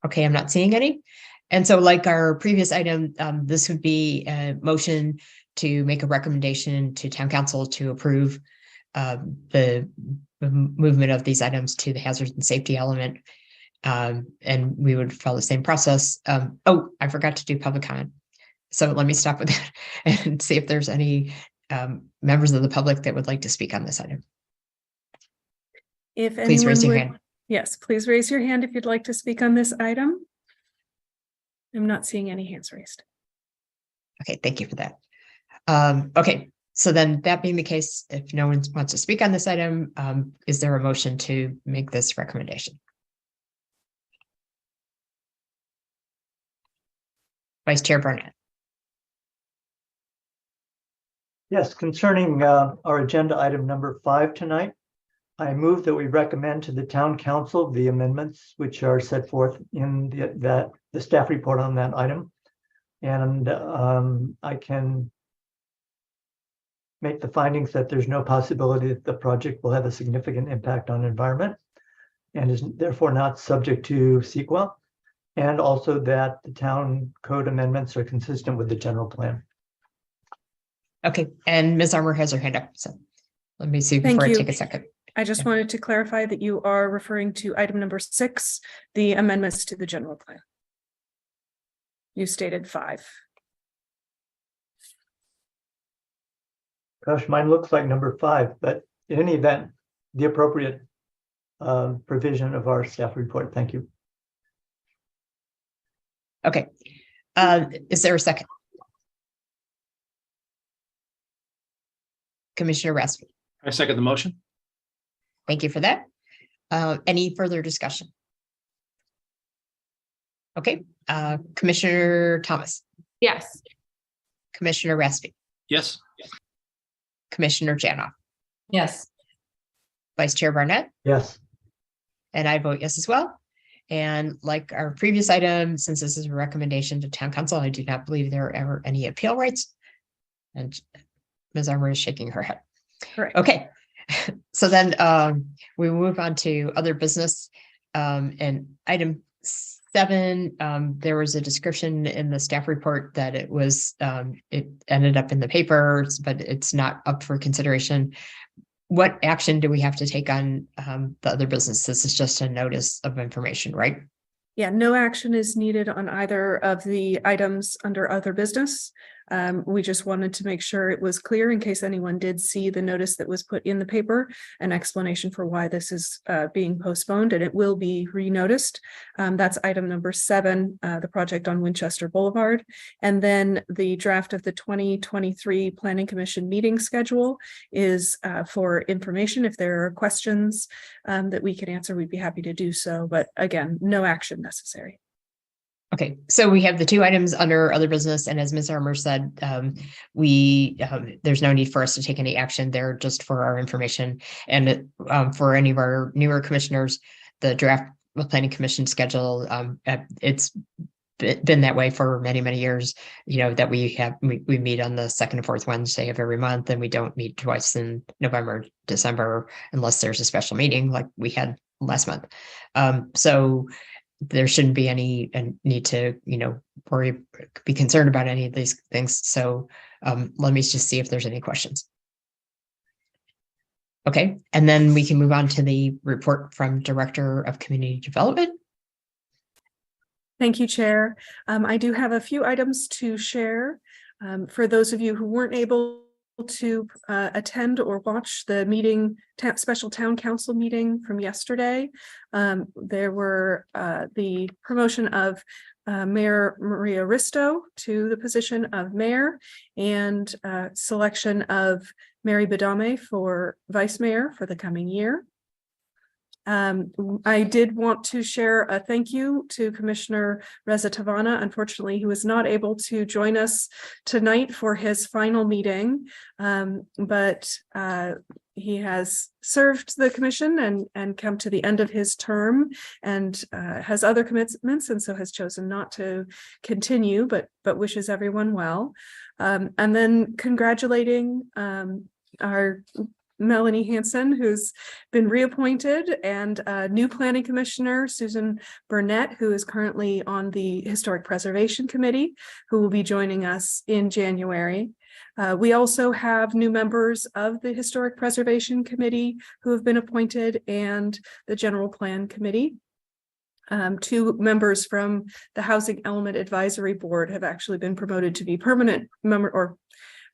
Okay, I'm not seeing any. And so like our previous item, this would be a motion to make a recommendation to town council to approve the movement of these items to the hazards and safety element. And we would follow the same process. Oh, I forgot to do public comment. So let me stop with that and see if there's any members of the public that would like to speak on this item. If Please raise anyone your would, hand. yes, please raise your hand if you'd like to speak on this item. I'm not seeing any hands raised. Okay, thank you for that. Okay, so then that being the case, if no one wants to speak on this item, is there a motion to make this recommendation? Vice Chair Barnett. Yes, concerning our agenda item number 5 tonight, I move that we recommend to the town council the amendments which are set forth in the staff report on that item. And I can make the findings that there's no possibility that the project will have a significant impact on environment and is therefore not subject to CEQA. And also that the town code amendments are consistent with the general plan. Okay, and Ms. Armour has her hand up, so let me see Thank before I you. take a second. I just wanted to clarify that you are referring to item number 6, the amendments to the general plan. You stated 5. Gosh, mine looks like number 5, but in any event, the appropriate provision of our staff report. Thank you. Okay, is there a second? Commissioner Raspy. I second the motion. Thank you for that. Any further discussion? Okay, Commissioner Thomas. Yes. Commissioner Raspy. Yes. Commissioner Janoff. Yes. Vice Chair Barnett. Yes. And I vote yes as well. And like our previous item, since this is a recommendation to town council, I do not believe there are ever any appeal rights. And Ms. Armour is shaking her head. Correct. Okay, so then we move on to other business. And item 7, there was a description in the staff report that it was, it ended up in the papers, but it's not up for consideration. What action do we have to take on the other business? This is just a notice of information, right? Yeah, no action is needed on either of the items under other business. We just wanted to make sure it was clear in case anyone did see the notice that was put in the paper, an explanation for why this is being postponed, and it will be renoticed. That's item number 7, the project on Winchester Boulevard. And then the draft of the 2023 Planning Commission meeting schedule is for information. If there are questions that we can answer, we'd be happy to do so. But again, no action necessary. Okay, so we have the 2 items under other business, and as Ms. Armour said, there's no need for us to take any action there, just for our information. And for any of our newer commissioners, the draft planning commission schedule, it's been that way for many, many years. You know that we meet on the 2nd and 4th Wednesday of every month, and we don't meet twice in November, December, unless there's a special meeting like we had last month. So there shouldn't be any need to, be concerned about any of these things. So let me just see if there's any questions. Okay, and then we can move on to the report from Director of Community Development. Thank you, Chair. I do have a few items to share. For those of you who weren't able to attend or watch the meeting, special town council meeting from yesterday, there were the promotion of Mayor Maria Risto to the position of mayor, and selection of Mary Badame for vice mayor for the coming year. I did want to share a thank you to Commissioner Reza Tavana. Unfortunately, he was not able to join us tonight for his final meeting, but he has served the commission and come to the end of his term, and has other commitments, and so has chosen not to continue, but wishes everyone well. And then congratulating our Melanie Hansen, who's been reappointed, and new planning commissioner, Susan Burnett, who is currently on the Historic Preservation Committee, who will be joining us in January. We also have new members of the Historic Preservation Committee who have been appointed, and the General Plan Committee. 2 members from the Housing Element Advisory Board have actually been promoted to be permanent member or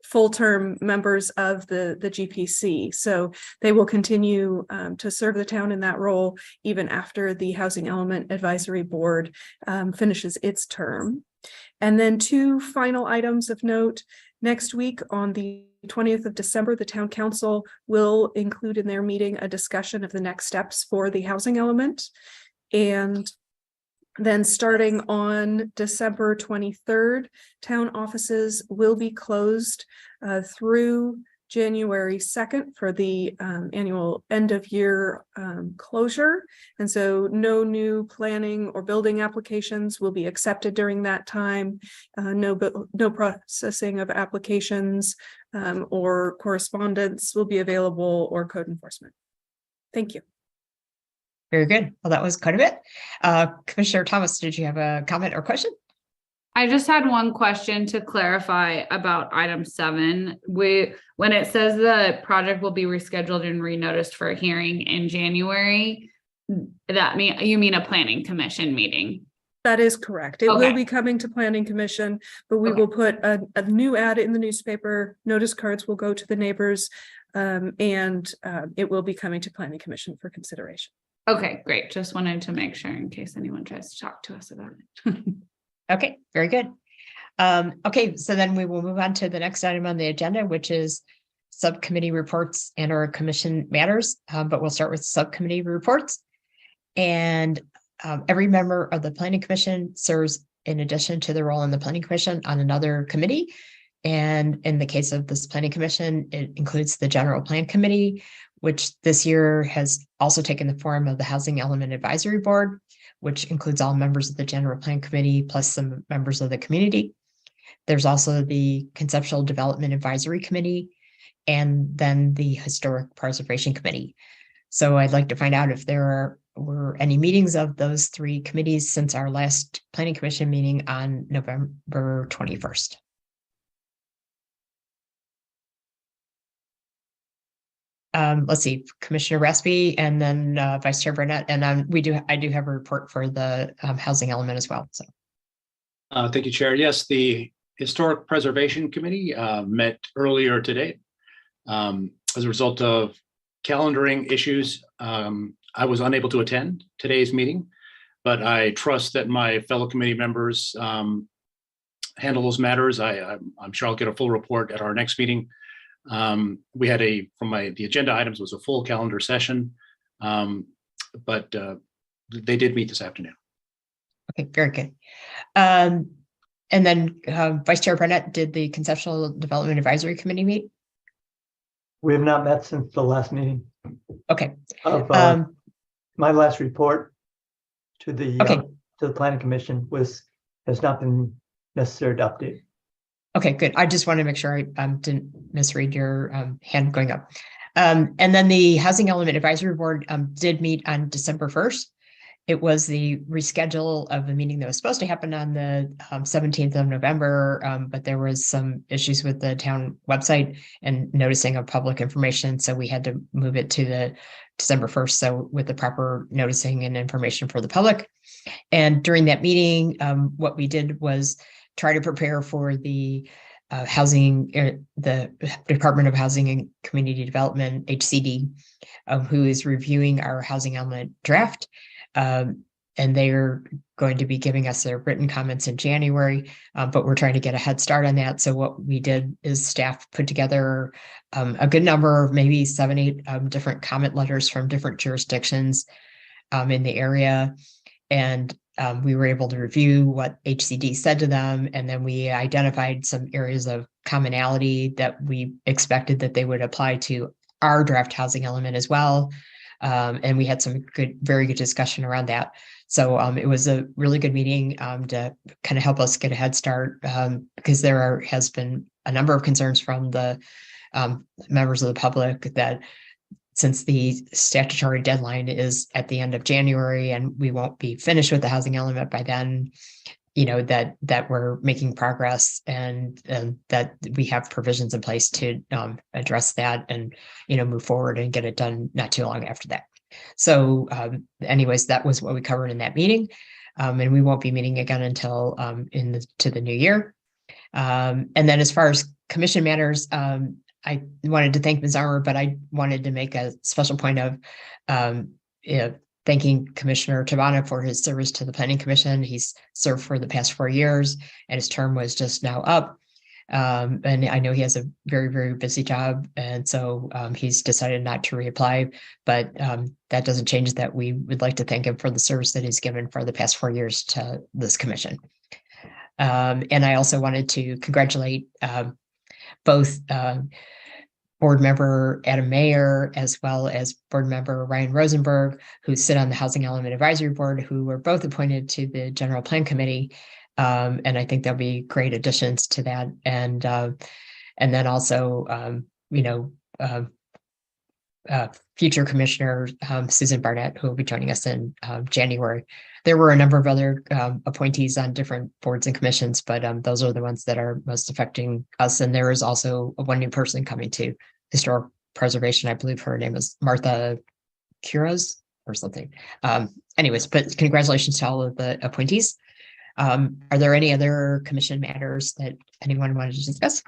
full-term members of the GPC. So they will continue to serve the town in that role even after the Housing Element Advisory Board finishes its term. And then 2 final items of note. Next week on the 20th of December, the town council will include in their meeting a discussion of the next steps for the housing element. And then starting on December 23rd, town offices will be closed through January 2nd for the annual end of year closure. And so no new planning or building applications will be accepted during that time. No processing of applications or correspondence will be available, or code enforcement. Thank you. Very good. Well, that was quite a bit. Commissioner Thomas, did you have a comment or question? I just had one question to clarify about item 7. When it says the project will be rescheduled and renoticed for a hearing in January, you mean a planning commission meeting? That is correct. It will be coming to Planning Commission, but we will put a new ad in the newspaper. Notice cards will go to the neighbors, and it will be coming to Planning Commission for consideration. Okay, great. Just wanted to make sure in case anyone tries to talk to us about it. Okay, very good. Okay, so then we will move on to the next item on the agenda, which is subcommittee reports and or commission matters. But we'll start with subcommittee reports. And every member of the Planning Commission serves, in addition to the role in the Planning Commission, on another committee. And in the case of this Planning Commission, it includes the General Plan Committee, which this year has also taken the form of the Housing Element Advisory Board, which includes all members of the General Plan Committee, plus some members of the community. There's also the Conceptual Development Advisory Committee, and then the Historic Preservation Committee. So I'd like to find out if there were any meetings of those 3 committees since our last Planning Commission meeting on November 21st. Let's see, Commissioner Raspy, and then Vice Chair Burnett, and I do have a report for the housing element as well. So, thank you, Chair. Yes, the Historic Preservation Committee met earlier today. As a result of calendaring issues, I was unable to attend today's meeting, but I trust that my fellow committee members handle those matters. I'm sure I'll get a full report at our next meeting. We had the agenda items was a full calendar session, but they did meet this afternoon. Okay, very good. And then Vice Chair Burnett, did the Conceptual Development Advisory Committee meet? We have not met since the last meeting. Okay. My last report to the Planning Commission has not been necessary to update. Okay, good. I just want to make sure I didn't misread your hand going up. And then the Housing Element Advisory Board did meet on December 1st. It was the reschedule of a meeting that was supposed to happen on the 17th of November, but there was some issues with the town website and noticing of public information. So we had to move it to the December 1st. So with the proper noticing and information for the public. And during that meeting, what we did was try to prepare for the the Department of Housing and Community Development, HCD, who is reviewing our housing element draft. And they're going to be giving us their written comments in January, but we're trying to get a head start on that. So what we did is staff put together a good number, maybe 7, 8 different comment letters from different jurisdictions in the area. And we were able to review what HCD said to them, and then we identified some areas of commonality that we expected that they would apply to our draft housing element as well. And we had some very good discussion around that. So it was a really good meeting to kind of help us get a head start, because there has been a number of concerns from the members of the public that since the statutory deadline is at the end of January and we won't be finished with the housing element by then, that we're making progress and that we have provisions in place to address that and, move forward and get it done not too long after that. So anyways, that was what we covered in that meeting. And we won't be meeting again until to the new year. And then as far as commission matters, I wanted to thank Ms. Armour, but I wanted to make a special point of thanking Commissioner Tabana for his service to the Planning Commission. He's served for the past 4 years, and his term was just now up. And I know he has a very, very busy job, and so he's decided not to reapply, but that doesn't change that we would like to thank him for the service that he's given for the past 4 years to this commission. And I also wanted to congratulate both board member Adam Mayer, as well as board member Ryan Rosenberg, who sit on the Housing Element Advisory Board, who were both appointed to the General Plan Committee. And I think there'll be great additions to that. And then also, future commissioner Susan Barnett, who will be joining us in January. There were a number of other appointees on different boards and commissions, but those are the ones that are most affecting us. And there is also one new person coming to historic preservation. I believe her name is Martha Curas or something. Anyways, but congratulations to all of the appointees. Are there any other commission matters that anyone wanted to discuss?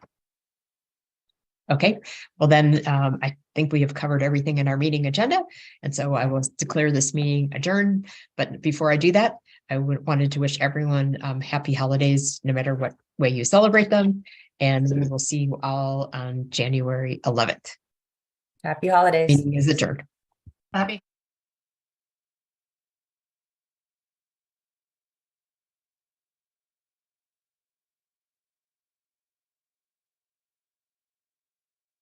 Okay, well then I think we have covered everything in our meeting agenda. And so I will declare this meeting adjourned. But before I do that, I wanted to wish everyone happy holidays, no matter what way you celebrate them. And we will see you all on January 11th. Happy holidays. Meeting is adjourned. Happy